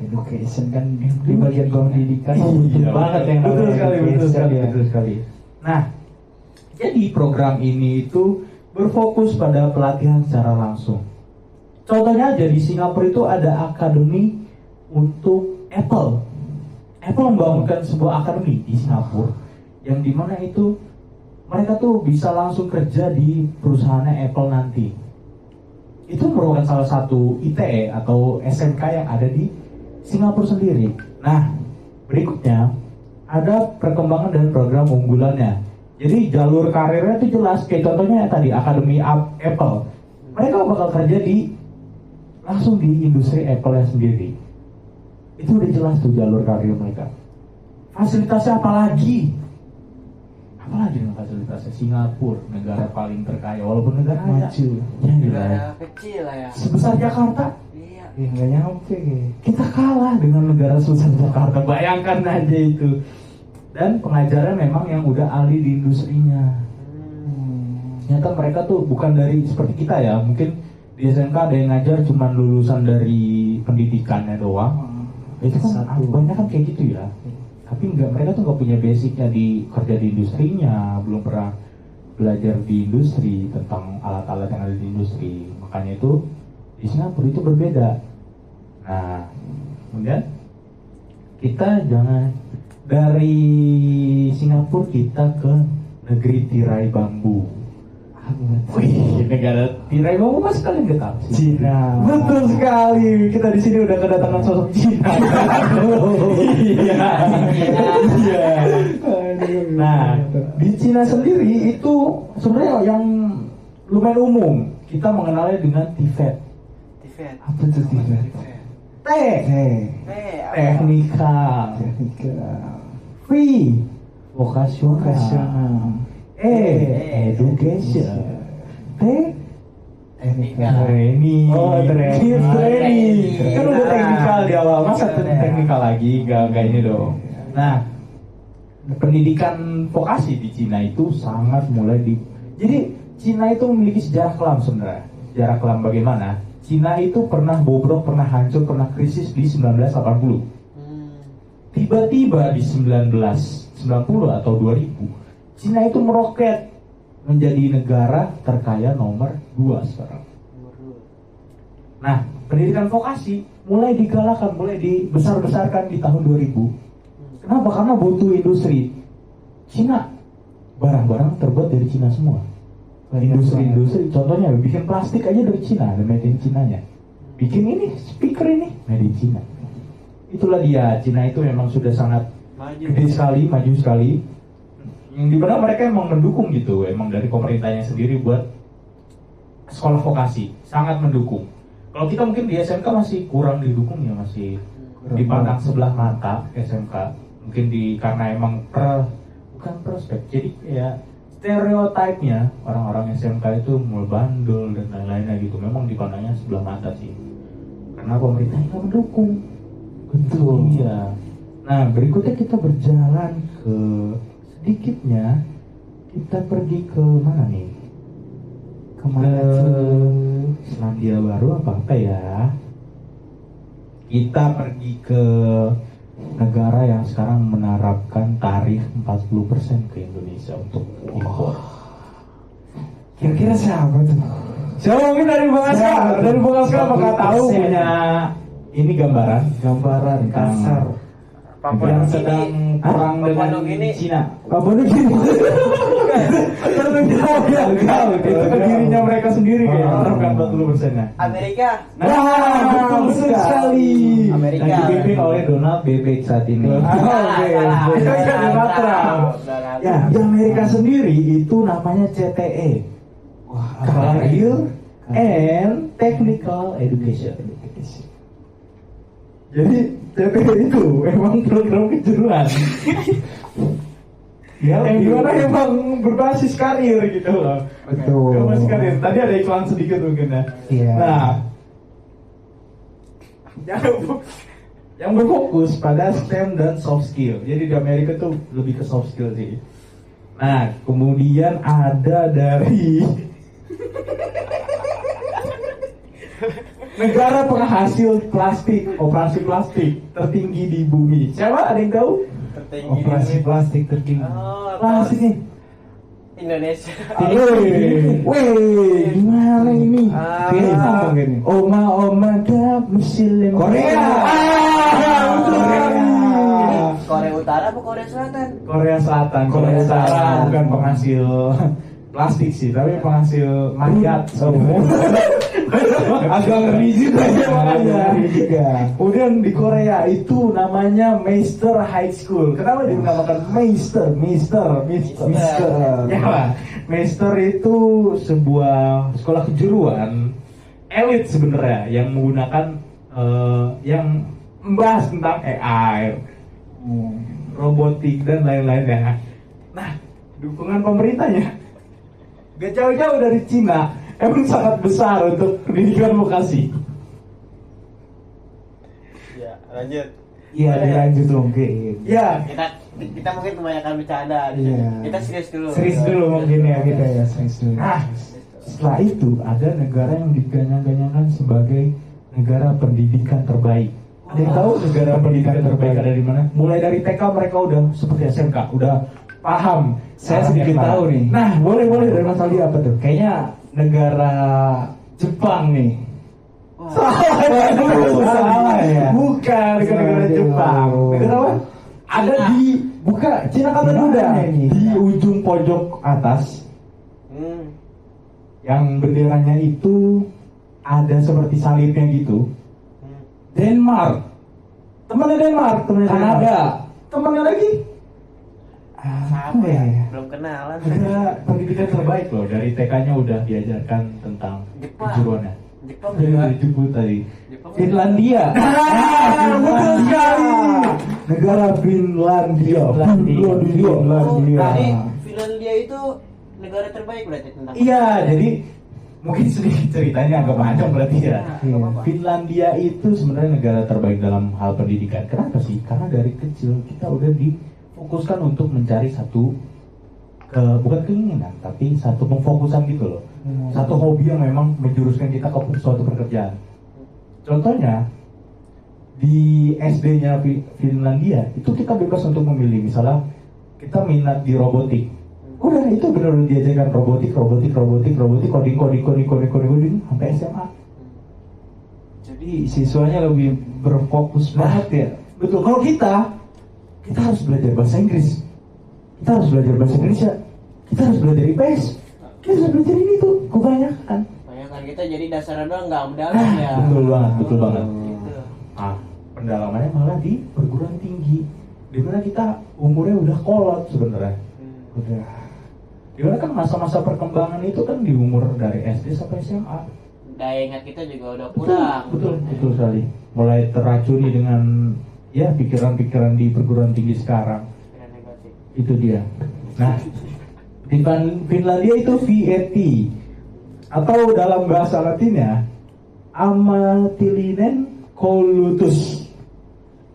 Education kan di bagian pendidikan. Iya banget yang betul sekali. Nah, Jadi program ini itu berfokus pada pelatihan secara langsung. Contohnya aja di Singapura itu ada akademi untuk Apple. Apple membangunkan sebuah akademi di Singapura yang dimana itu mereka tuh bisa langsung kerja di perusahaannya Apple nanti. Itu merupakan salah satu ITE atau SMK yang ada di Singapura sendiri. Nah, berikutnya ada perkembangan dan program unggulannya. Jadi jalur karirnya itu jelas, kayak contohnya tadi Akademi Apple. Mereka bakal kerja langsung di industri Apple yang sendiri. Itu udah jelas tuh jalur karir mereka. Fasilitasnya apalagi? Apalagi dengan fasilitasnya? Singapura, negara paling terkaya, walaupun negara maju. Ya, Negara kecil lah ya. sebesar Jakarta. Iya. Nggak nyampe Kita kalah dengan negara sebesar Jakarta. Bayangkan aja itu. Dan pengajarnya memang yang udah ahli di industrinya. Ternyata mereka tuh bukan dari seperti kita ya. Mungkin di SMK ada yang ngajar cuma lulusan dari pendidikannya doang. Itu kan banyak kan kayak gitu ya. Tapi mereka tuh nggak punya basicnya di kerja di industrinya, belum pernah belajar di industri tentang alat-alat yang ada di industri. Makanya itu di Singapura itu berbeda. Nah, kemudian kita jangan dari Singapura kita ke negeri tirai bambu. Wih, negara tirai bambu pasti kalian nggak tahu sih. Cina. Betul sekali. Kita di sini udah kedatangan sosok Cina. Iya. Iya. Nah, di Cina sendiri itu sebenarnya yang lumayan umum. Kita mengenalnya dengan Tibet. Tibet. Apa tuh Tibet? Teknika. Free. Vokasional. Education. Training. Training. Kan udah teknikal di awal, masa teknikal lagi? Gak ini dong. Nah, pendidikan vokasi di Cina itu sangat jadi Cina itu memiliki sejarah kelam sebenarnya. Sejarah kelam bagaimana? Cina itu pernah bobrok, pernah hancur, pernah krisis di 1980. Tiba-tiba di 1990 atau 2000, Cina itu meroket menjadi negara terkaya nomor 2 sekarang. Nah, pendidikan vokasi mulai digalakan, mulai dibesar-besarkan di tahun 2000. Kenapa? Karena butuh industri. Cina, barang-barang terbuat dari Cina semua. Industri-industri, contohnya bikin plastik aja dari Cina, ada made in Cina-nya. Bikin ini, speaker ini, made in Cina. Itulah dia, Cina itu memang sudah sangat gede sekali, maju sekali. Yang dimana mereka emang mendukung gitu, emang dari pemerintahnya sendiri buat sekolah vokasi, sangat mendukung. Kalau kita mungkin di SMK masih kurang didukung ya, masih dipandang sebelah mata SMK. Mungkin karena emang bukan prospek, jadi ya stereotipnya orang-orang SMK itu mulai bandel dan lain-lainnya gitu. Memang dipandangnya sebelah mata sih, karena pemerintah nggak mendukung. Betul. Iya. Nah, berikutnya kita berjalan ke sedikitnya kita pergi ke mana nih? Kemana tuh? Selandia Baru apa ya? Kita pergi ke negara yang sekarang menerapkan tarif 40% ke Indonesia untuk impor. Kira-kira siapa tuh? Siapa mungkin dari Bang Aska? Dari Bang Aska apakah tahu punya ini gambaran kasar Papua yang Nugini. sedang perang Papua dengan Nugini. Cina. Papua Nugini. Jauh, itu ke dirinya mereka sendiri kayak menerapkan 40%-nya. Amerika. Nah, betul sekali. Amerika. Yang dipimpin oleh Donald Bebek saat ini. Itu kan Donald Trump. Ya, di Amerika sendiri itu namanya CTE. Career and Technical Education. Jadi CTE itu emang program kejuruan. Ya, yang gimana emang berbasis karir gitu loh. Betul. Berbasis karir. Tadi ada iklan sedikit mungkin ya. Iya. Nah, yang berfokus pada STEM dan soft skill. Jadi di Amerika tuh lebih ke soft skill sih. Nah, kemudian ada dari negara penghasil plastik, operasi plastik tertinggi di bumi. Siapa? Ada yang tahu? Tertinggi. Operasi plastik tertinggi. Oh, Plastik nih. Indonesia. Wih, gimana ini? Vietnam mungkin. Oma gak muslim. Korea. Korea Utara apa Korea Selatan? Korea Selatan. Korea Utara bukan penghasil plastik sih, tapi penghasil makiat. Agak ngeri juga ya makanya. juga. Kemudian di Korea itu namanya Meister High School. Kenapa dinamakan Meister? Ya lah, Meister itu sebuah sekolah kejuruan elit sebenarnya yang menggunakan yang membahas tentang AI, robotik dan lain-lainnya. Nah, dukungan pemerintahnya gak jauh-jauh dari Cina. Emang sangat besar untuk pendidikan vokasi. Ya, lanjut. Iya, dilanjut mungkin. Ya, Kita mungkin kebanyakan bercanda. Iya. Kita serius dulu. Serius dulu mungkin ya kita ya, serius dulu. nah setelah itu ada negara yang diganyang-ganyangkan sebagai negara pendidikan terbaik. Ada yang tahu negara pendidikan terbaik ada di mana? Mulai dari TK mereka udah seperti SMK, udah paham. Saya sedikit tahu nih. Nah, boleh dari Mas Aldi apa tuh? Kayaknya negara Jepang nih. Salah ya. Bukan negara Jepang. Negara apa? Ada di Cina kan Di udah mana ini? di ujung pojok atas. Yang benderanya itu ada seperti salibnya gitu. Denmark. Temannya Kanada. Temannya lagi. Apa ya? Belum kenalan. Negara pendidikan terbaik loh. Dari TK-nya udah diajarkan tentang Jepang. kejuruannya. Jepang Dari Jepang tadi. Jepang. Finlandia. Betul sekali. Negara Finlandia. Oh, Finlandia. tadi Finlandia itu negara terbaik berarti tentang. Iya, jadi mungkin sedikit ceritanya agak panjang berarti ya. Iya. Finlandia itu sebenarnya negara terbaik dalam hal pendidikan. Kenapa sih? Karena dari kecil kita udah difokuskan untuk mencari satu bukan keinginan, tapi satu pemfokusan gitu loh. Satu hobi yang memang menjuruskan kita ke suatu pekerjaan. Contohnya di SD-nya Finlandia itu kita bebas untuk memilih, misalnya kita minat di robotik. Udah itu benar-benar diajarkan robotik, coding sampai SMA. Jadi siswanya lebih berfokus banget ya. Betul. Kalau kita harus belajar bahasa Inggris, kita harus belajar bahasa Indonesia, kita harus belajar IPS, kita harus belajar ini tuh kebanyakan. Kebanyakan kita jadi dasarnya doang nggak mendalam ya. Betul banget. Gitu. Ah, pendalamannya malah di perguruan tinggi, dimana kita umurnya udah kolot sebenarnya. Udah. Dimana kan masa-masa perkembangan itu kan di umur dari SD sampai SMA. Daya ingat kita juga udah kurang. Betul sekali. Mulai teracuni dengan ya pikiran-pikiran di perguruan tinggi sekarang. Pikiran negatif. Itu dia. Nah, di Finlandia itu VET atau dalam bahasa Latinnya Amatilinen Colutus.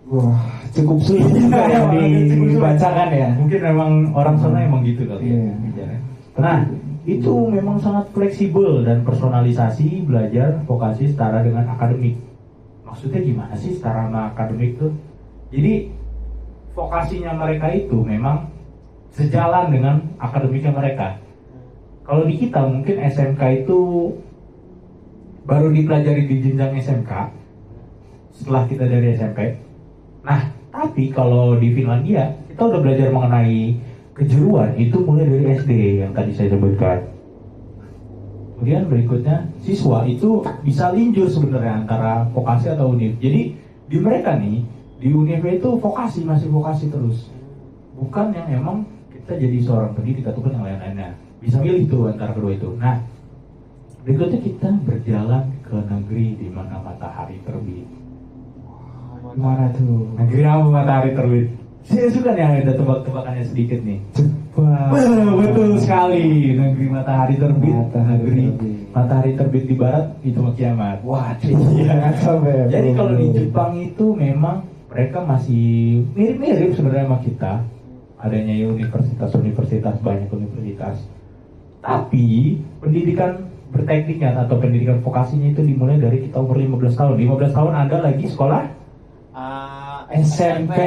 Wah, cukup sulit juga yang dibacakan ya. Mungkin memang orang sana emang gitu kali ya. Iya. Nah, itu memang sangat fleksibel dan personalisasi belajar vokasi setara dengan akademik. Maksudnya gimana sih setara sama akademik tuh? Jadi vokasinya mereka itu memang sejalan dengan akademiknya mereka. Kalau di kita mungkin SMK itu baru dipelajari di jenjang SMK setelah kita dari SMP. Nah, tapi kalau di Finlandia kita udah belajar mengenai kejuruan itu mulai dari SD yang tadi saya sebutkan. Kemudian berikutnya siswa itu bisa linjur sebenarnya antara vokasi atau univ. Jadi di mereka nih di univ itu masih vokasi terus. Bukan yang emang kita jadi seorang pendidik ataupun yang lain-lainnya. Bisa milih tuh antara kedua itu. Nah, berikutnya kita berjalan ke negeri di mana matahari terbit. Gimana tuh? Negeri apa matahari terbit? Saya suka nih ada tebak-tebakannya sedikit nih. Jepang. Betul sekali, negeri matahari terbit. Negeri matahari terbit di barat itu kiamat. Waduh. Iya. Sampai. Jadi kalau di Jepang itu memang mereka masih mirip-mirip sebenarnya sama kita. Adanya universitas, banyak universitas. Tapi pendidikan bertekniknya atau pendidikan vokasinya itu dimulai dari kita umur 15 tahun. 15 tahun Anda lagi sekolah SMP.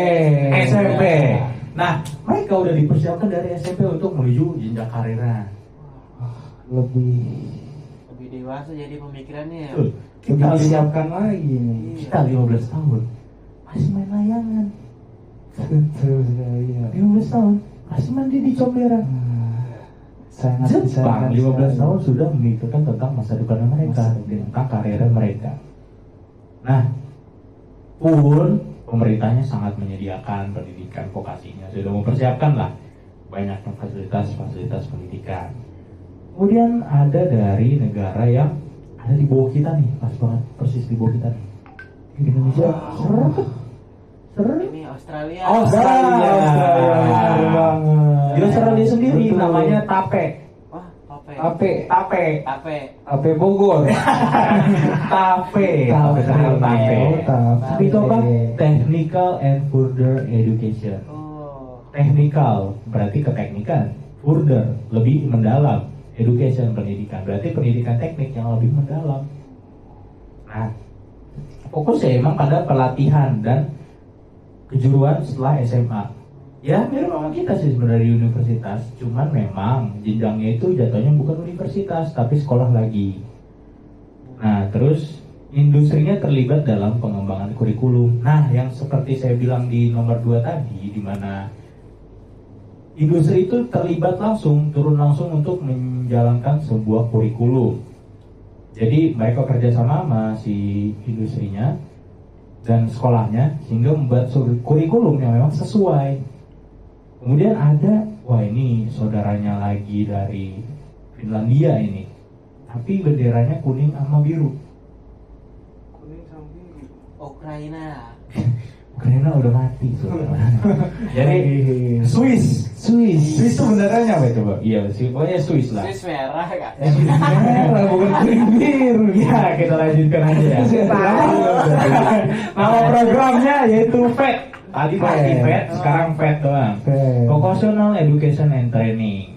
Nah, mereka udah dipersiapkan dari SMP untuk menuju jenjang karirnya. Lebih dewasa jadi pemikirannya ya. Betul. lebih disiapkan lagi nih. Kita 15 tahun masih main layangan. Betul sekali ya. 15 tahun masih mandi di comberan. Sangat Jepang disayangkan 15 sekali. tahun sudah memikirkan tentang masa depan mereka, tentang karir mereka. Nah, pun pemerintahnya sangat menyediakan pendidikan vokasinya, sudah mempersiapkan lah banyaknya fasilitas pendidikan. Kemudian ada dari negara yang ada di bawah kita nih, pas banget persis di bawah kita nih. Indonesia serem. Ini Australia. Australia. benar banget. Di Australia sendiri Betul. namanya Tape. Wah, apa? Tape Bogor. Tape. Tapi itu apa? Technical and Further Education. Oh. Technical berarti keteknikan, further lebih mendalam, education pendidikan berarti pendidikan teknik yang lebih mendalam. Nah, fokusnya emang pada pelatihan dan kejuruan setelah SMA. Ya mirip sama kita sih sebenarnya di universitas, cuman memang jenjangnya itu jatuhnya bukan universitas tapi sekolah lagi. Nah, terus industrinya terlibat dalam pengembangan kurikulum. Nah, yang seperti saya bilang di nomor 2 tadi, di mana industri itu terlibat langsung, turun langsung untuk menjalankan sebuah kurikulum. Jadi mereka kerjasama sama si industrinya dan sekolahnya sehingga membuat kurikulum yang memang sesuai. Kemudian ada, wah ini saudaranya lagi dari Finlandia ini, tapi benderanya kuning sama biru. Ukraina. Ukraina udah mati saudara. Jadi Swiss itu benderanya apa coba? Iya sih, pokoknya Swiss lah. Swiss merah kak. Merah bukan kuning biru. Ya kita lanjutkan aja ya. Nama programnya yaitu FED. Tadi masih FED, sekarang FED doang. Vocational Education and Training.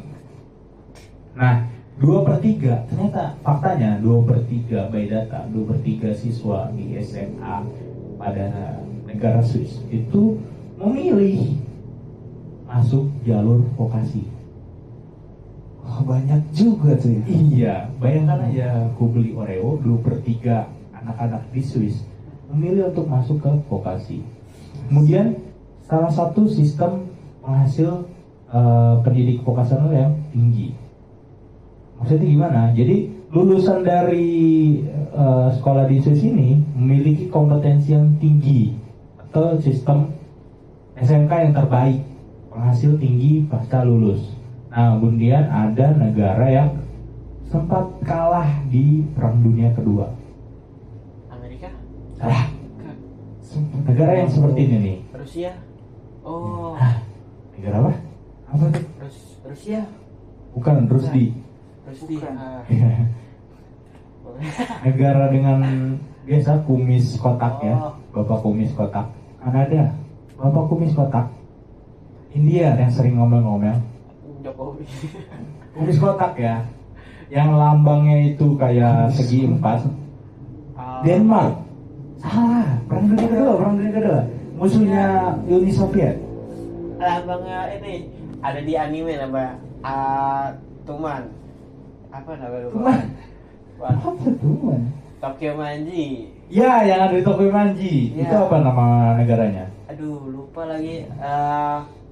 Nah, 2/3 ternyata faktanya 2/3 by data 2/3 siswa di SMA pada negara Swiss itu memilih masuk jalur vokasi. Oh, banyak juga tuh ya. Iya, bayangkan aja aku beli Oreo 2/3 anak-anak di Swiss memilih untuk masuk ke vokasi. Kemudian salah satu sistem penghasil pendidik vokasional yang tinggi. Maksudnya gimana? Jadi lulusan dari sekolah di Swiss ini memiliki kompetensi yang tinggi atau sistem SMK yang terbaik, penghasil tinggi pasca lulus. Nah, kemudian ada negara yang sempat kalah di Perang Dunia Kedua. Amerika. Salah. Negara yang seperti ini nih. Rusia. Oh. Negara apa? Apa tuh? Rusia. Bukan, Rusdi. Rusia. Negara dengan biasa kumis kotak ya, Oh. bapak kumis kotak. Kanada, bapak kumis kotak. India yang sering ngomel-ngomel, Jokowi. kumis kotak ya, yang lambangnya itu kayak segi 4. Denmark, salah. Perang Dunia Kedua, musuhnya Uni Soviet. Lambangnya ini ada di anime nama Tuman. Apa namanya? Tuman. Wah, Apa tuh? Tokyo Manji. Ya, yang ada di Tokyo Manji. Ya. Itu apa nama negaranya? Aduh, lupa lagi.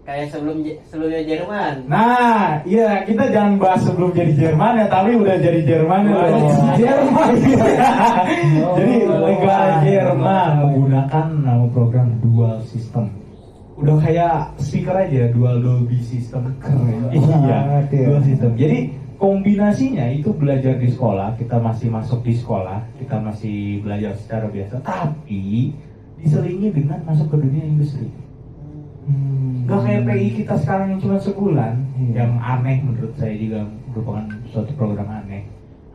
Kayak sebelumnya Jerman. Nah, iya kita jangan bahas sebelum jadi Jerman ya, tapi udah jadi Jerman ya. Jerman. Jadi negara Jerman menggunakan nama program dual system. Udah kayak speaker aja, dual Dolby system. Keren Iya, banget ya. dual system. Jadi kombinasinya itu belajar di sekolah, kita masih masuk di sekolah, kita masih belajar secara biasa, tapi diselingi dengan masuk ke dunia industri. Gak kayak PI kita sekarang yang cuma sebulan, yang aneh menurut saya juga merupakan suatu program aneh,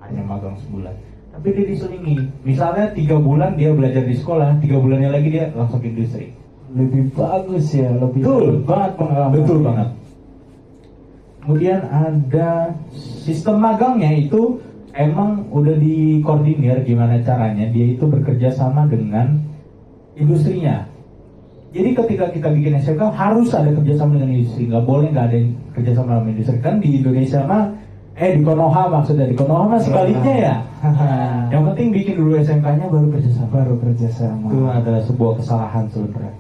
hanya magang sebulan. Tapi dia diselingi, misalnya 3 bulan dia belajar di sekolah, 3 bulannya lagi dia langsung ke industri. Lebih bagus ya, lebih Betul banget pengalaman. Betul banget. Kemudian ada sistem magangnya itu emang udah dikoordinir gimana caranya dia itu bekerja sama dengan industrinya. Jadi ketika kita bikin SMK harus ada kerjasama dengan industri, nggak boleh nggak ada kerjasama dengan industri. Kan di Indonesia mah, di Konoha maksudnya, di Konoha mah sebaliknya ya. Yang penting bikin dulu SMK-nya baru kerjasama. Baru kerjasama. Itu adalah sebuah kesalahan sebenarnya.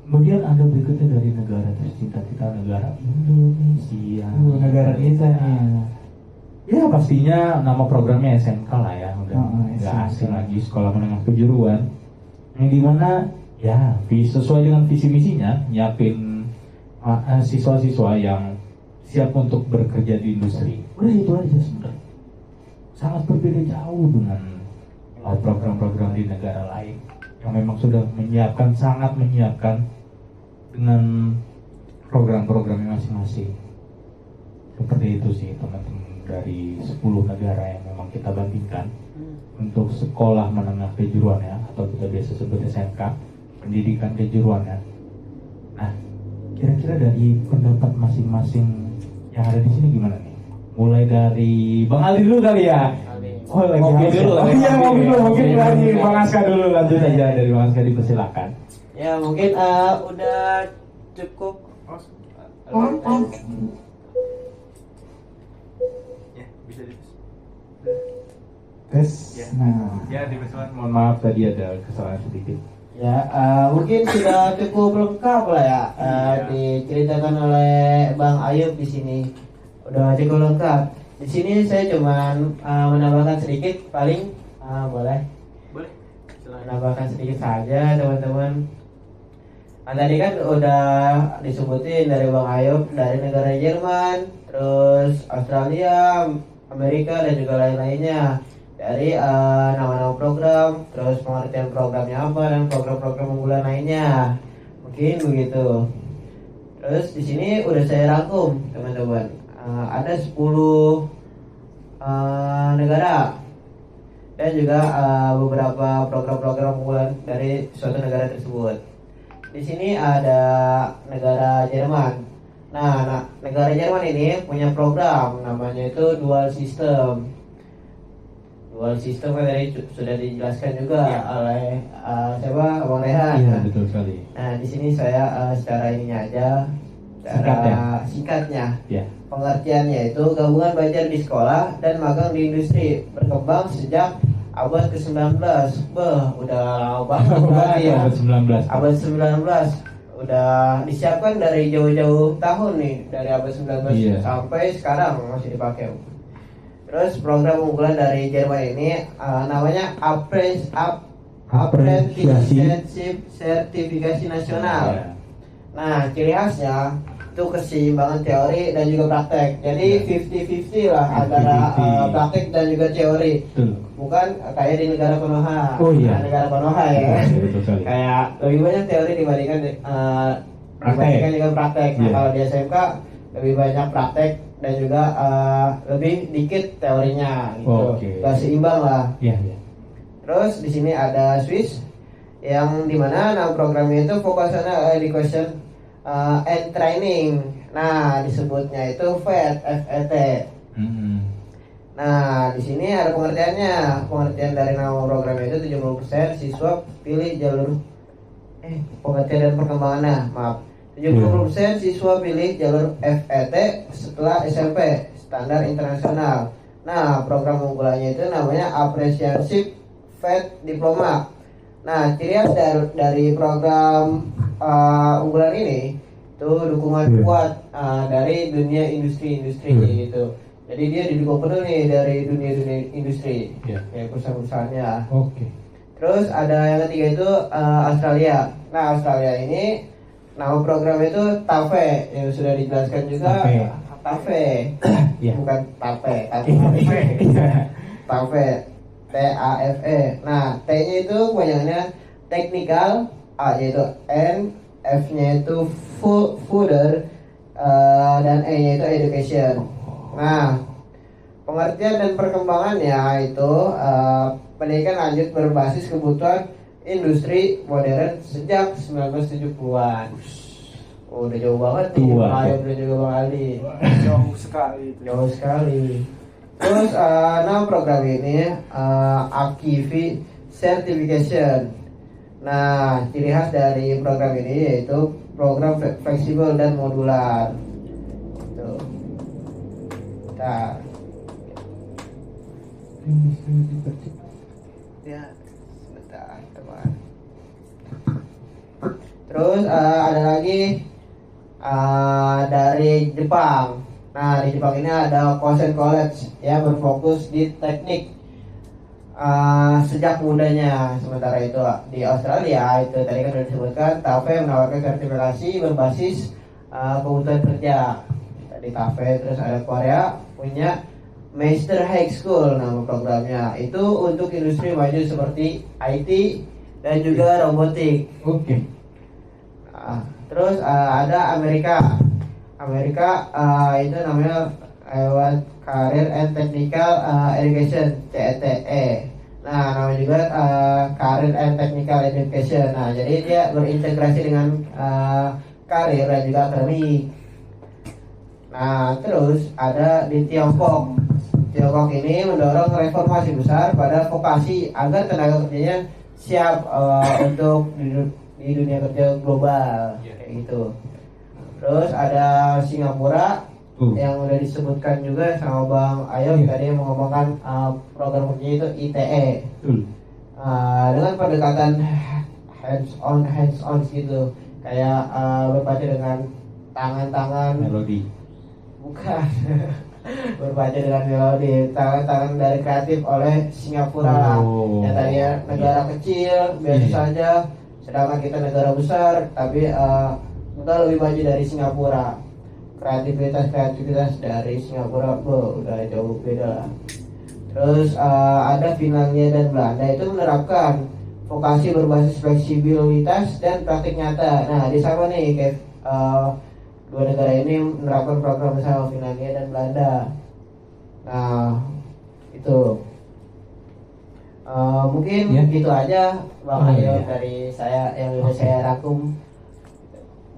Kemudian ada berikutnya dari negara tercinta kita, negara Indonesia. Negara kita nih. Ya pastinya nama programnya SMK lah ya, udah nggak SMK. asing lagi, Sekolah Menengah Kejuruan. Yang dimana ya sesuai dengan visi misinya nyiapin siswa-siswa yang siap untuk bekerja di industri. Udah itu aja sebenarnya. Sangat berbeda jauh dengan program-program di negara lain yang memang sudah sangat menyiapkan dengan program-programnya masing-masing. Seperti itu sih teman-teman, dari 10 negara yang memang kita bandingkan untuk sekolah menengah kejuruan ya, atau kita biasa sebut SMK, pendidikan kejuruan ya. Nah, kira-kira dari pendapat masing-masing yang ada di sini gimana nih? Mulai dari Bang Ali dulu kali ya. Oh, lagi ngopi dulu. Oh iya, ngopi dulu. Mungkin dari Bang Aska dulu, lanjut aja dari Bang Aska, dipersilakan. Ya mungkin udah cukup. Ya, bisa Tes. Ya. Nah. Ya, dipersilakan. Mohon maaf tadi ada kesalahan sedikit. Ya, mungkin sudah cukup lengkap lah ya, diceritakan oleh Bang Ayub di sini. Udah cukup lengkap. Di sini saya cuman menambahkan sedikit, paling boleh menambahkan sedikit saja teman-teman. Tadi kan udah disebutin dari Bang Ayub dari negara Jerman, terus Australia, Amerika dan juga lain-lainnya. Dari nama-nama program, terus pengertian programnya apa dan program-program unggulan lainnya, mungkin begitu. Terus di sini udah saya rangkum teman-teman. Ada 10 negara dan juga beberapa program-program unggulan dari suatu negara tersebut. Di sini ada negara Jerman. Nah, negara Jerman ini punya program namanya itu dual system. Dual system kan tadi sudah dijelaskan juga oleh siapa, Bang Rehan. Iya, betul sekali. Nah, di sini saya secara ininya aja, secara singkatnya. Ya. Pengertiannya itu gabungan belajar di sekolah dan magang di industri, berkembang sejak abad ke-19. Udah lama banget berarti ya. Abad 19. Abad 19 udah disiapkan dari jauh-jauh tahun nih, dari abad 19 Iya. sampai sekarang masih dipakai. Terus program unggulan dari Jerman ini namanya Apprenticeship Sertifikasi Nasional. Ya. Nah, ciri khasnya itu keseimbangan teori dan juga praktek. Jadi 50-50 lah antara 50-50. praktek dan juga teori. Betul. Bukan kayak di negara Konoha. Oh iya. Nah, negara Konoha ya. Iya, betul sekali. Kayak lebih banyak teori dibandingkan dengan praktek. Nah, Iya. kalau di SMK lebih banyak praktek dan juga lebih dikit teorinya gitu. Oke. Gak seimbang lah. Iya, iya. Terus di sini ada Swiss yang dimana nama programnya itu fokusnya education and training. Nah, disebutnya itu FET, FET. Nah, di sini ada pengertiannya. Pengertian dari nama programnya itu 70% siswa pilih jalur pengertian dan perkembangannya, maaf. 70% siswa pilih jalur FET setelah SMP, standar internasional. Nah, program unggulannya itu namanya Apprenticeship FET Diploma. Nah, ciri khas dari program unggulan ini itu dukungan kuat dari dunia industri gitu. Jadi dia didukung penuh nih dari dunia industri, kayak perusahaan-perusahaannya. Oke. Terus ada yang ketiga itu Australia. Nah, Australia ini nama program itu TAFE yang sudah dijelaskan juga. TAFE, Iya. bukan TAFE, Iya. TAFE, TAFE. Nah, T-nya itu kepanjangannya technical, A-nya itu N, F-nya itu further, dan E-nya itu education. Nah, pengertian dan perkembangannya itu pendidikan lanjut berbasis kebutuhan industri modern sejak 1970-an. Udah jauh banget nih, Tua. Bang Ayub dan juga Bang Ali. Jauh sekali itu. Jauh sekali. Terus nama program ini Akivi Certification. Nah, ciri khas dari program ini yaitu program fleksibel dan modular. Tuh. Bentar. Ya, sebentar, teman. Terus ada lagi dari Jepang. Nah, di Jepang ini ada Kosen College ya, berfokus di teknik sejak mudanya. Sementara itu di Australia, itu tadi kan sudah disebutkan, TAFE menawarkan sertifikasi berbasis kebutuhan kerja. Tadi TAFE. Terus ada Korea punya Master High School nama programnya. Itu untuk industri maju seperti IT dan juga robotik. Oke. Terus ada Amerika itu namanya Career and Technical Education, CTE. Nah, namanya juga Career and Technical Education. Nah, jadi dia berintegrasi dengan karir dan juga akademik. Nah, terus ada di Tiongkok. Tiongkok ini mendorong reformasi besar pada vokasi agar tenaga kerjanya siap untuk di dunia kerja global, kayak gitu. Terus ada Singapura yang udah disebutkan juga sama Bang Ayo tadi yang mengembangkan program kerja itu ITE. Dengan pendekatan hands on gitu, kayak berbaca dengan tangan Melodi. bukan berbaca dengan melodi, tangan dari kreatif oleh Singapura. Yang tadinya negara kecil biasa saja, sedangkan kita negara besar tapi kita lebih maju dari Singapura. Kreativitas dari Singapura udah jauh beda lah. Terus ada Finlandia dan Belanda itu menerapkan vokasi berbasis fleksibilitas dan praktik nyata. Nah, di sama nih kayak dua negara ini menerapkan program bersama, Finlandia dan Belanda. Nah, itu mungkin gitu aja Bang Ayo dari saya yang udah saya rangkum.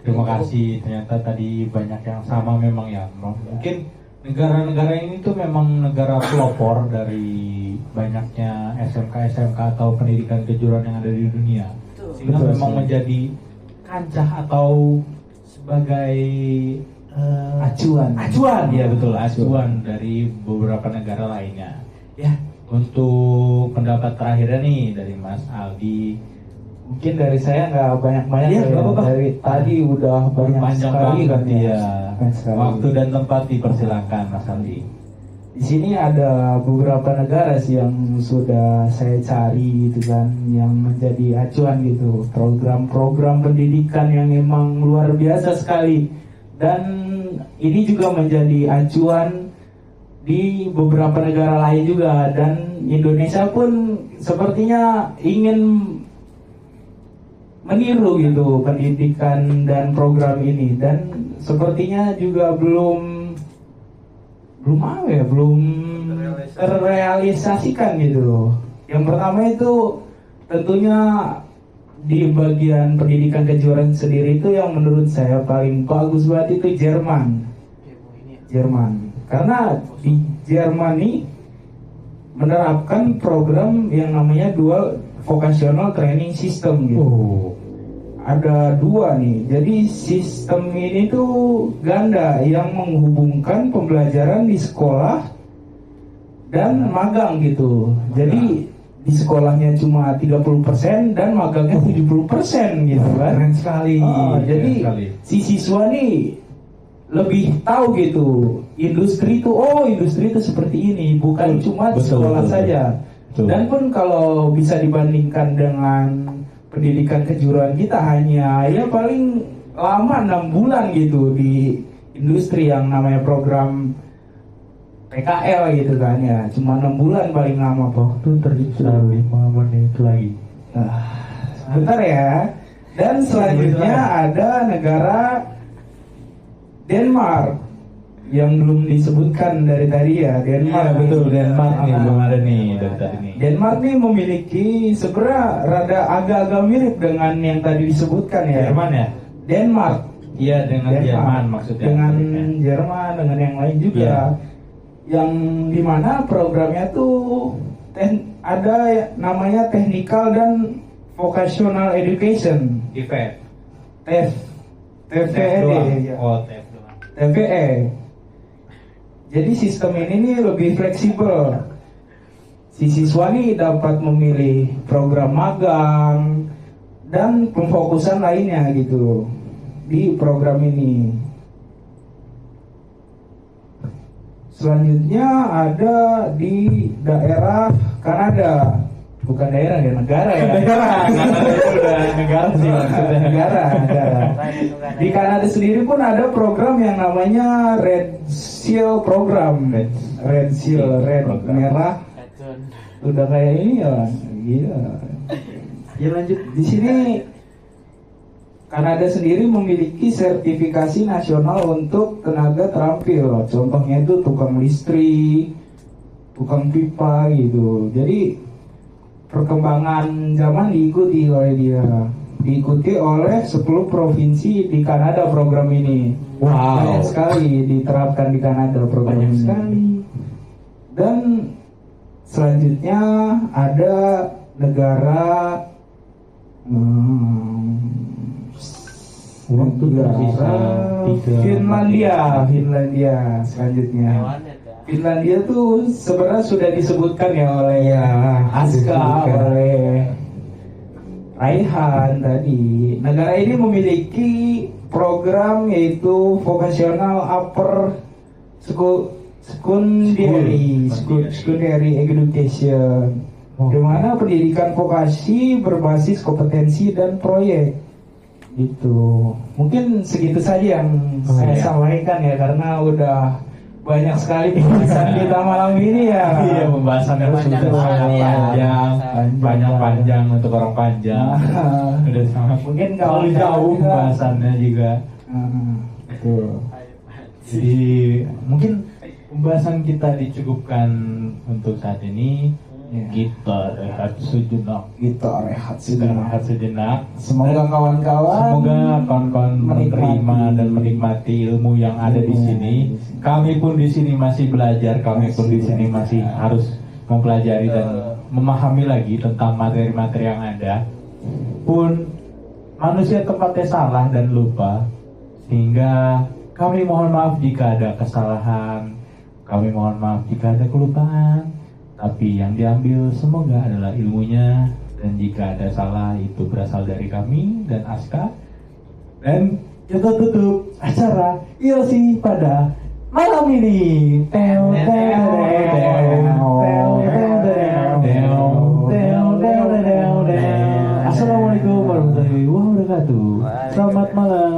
Terima kasih. Ternyata tadi banyak yang sama memang ya. Mungkin negara-negara ini tuh memang negara pelopor dari banyaknya SMK atau pendidikan kejuruan yang ada di dunia. Sehingga memang menjadi kancah atau sebagai acuan ya, betul, acuan dari beberapa negara lainnya. Ya, untuk pendapat terakhirnya nih dari Mas Aldi. Mungkin dari saya nggak banyak-banyak dari tadi udah banyak Panjang sekali banget kan ya. sekali. Waktu dan tempat dipersilakan Mas Aldi. Di sini ada beberapa negara sih yang sudah saya cari gitu kan, yang menjadi acuan gitu, program-program pendidikan yang emang luar biasa sekali, dan ini juga menjadi acuan di beberapa negara lain juga, dan Indonesia pun sepertinya ingin meniru gitu pendidikan dan program ini, dan sepertinya juga belum terrealisasikan gitu loh. Yang pertama itu tentunya di bagian pendidikan kejuaraan sendiri itu yang menurut saya paling bagus banget itu Jerman. Karena di Jerman ini menerapkan program yang namanya dual vocational training system gitu. Ada dua nih. Jadi sistem ini tuh ganda yang menghubungkan pembelajaran di sekolah dan magang gitu. Jadi di sekolahnya cuma 30% dan magangnya 70% gitu kan. Keren sekali. Jadi si siswa nih lebih tahu gitu industri itu seperti ini, bukan cuma di sekolah saja. Dan pun kalau bisa dibandingkan dengan pendidikan kejuruan kita hanya ya paling lama 6 bulan gitu di industri yang namanya program PKL gitu kan ya, cuma 6 bulan paling lama kok. Itu tersisa 5 menit lagi. Bentar ya. Dan selanjutnya ada negara Denmark yang belum disebutkan dari tadi ya. Denmark, ya, betul, Denmark nih belum ada nih dari tadi nih. Denmark nih memiliki sebenarnya rada agak-agak mirip dengan yang tadi disebutkan ya. Jerman ya? Denmark. Iya, dengan Jerman maksudnya. Dengan Jerman, dengan yang lain juga. Ya. Yang dimana programnya tuh ada namanya technical dan Vocational Education, IVET. TEF, TVED, ya. Oh, TEF doang. TVE. Jadi sistem ini nih lebih fleksibel. Si siswa nih dapat memilih program magang dan pemfokusan lainnya gitu di program ini. Selanjutnya ada di daerah Kanada, bukan daerah ya, negara ya. Negara sih maksudnya. Negara. Di Kanada sendiri pun ada program yang namanya Red Seal Program. Red Seal, red Program. merah. Udah kayak ini ya, gila. Ya lanjut. Di sini Kanada sendiri memiliki sertifikasi nasional untuk tenaga terampil. Contohnya itu tukang listrik, tukang pipa gitu. Jadi perkembangan zaman diikuti oleh dia. Diikuti oleh 10 provinsi di Kanada program ini. Wow. Banyak sekali diterapkan di Kanada program Banyak ini. sekali. Dan selanjutnya ada negara Waktu tersisa 3 Finlandia selanjutnya. Finlandia tuh sebenarnya sudah disebutkan ya oleh Aska, oleh Raihan tadi. Negara ini memiliki program yaitu vocational upper secondary education, di mana pendidikan vokasi berbasis kompetensi dan proyek. Itu mungkin segitu saja yang saya sampaikan ya, karena udah banyak sekali pembahasan kita malam ini ya. Iya, pembahasannya sudah sangat panjang untuk orang panjang. Udah sangat Mungkin terlalu kalau jauh juga- pembahasannya juga. Betul. Jadi mungkin pembahasan kita dicukupkan untuk saat ini. Ya. Kita rehat sejenak. Kita rehat Kita sejenak. rehat sejenak. Semoga kawan-kawan Semoga kawan-kawan menerima dan menikmati ilmu yang ada di sini. Kami pun di sini masih belajar, kami pun di sini masih harus mempelajari dan memahami lagi tentang materi-materi yang ada. Pun manusia tempatnya salah dan lupa, sehingga kami mohon maaf jika ada kesalahan, kami mohon maaf jika ada kelupaan. Tapi yang diambil semoga adalah ilmunya, dan jika ada salah itu berasal dari kami dan Aska. Dan kita tutup acara ILC pada malam ini. Assalamualaikum warahmatullahi wabarakatuh. Selamat malam.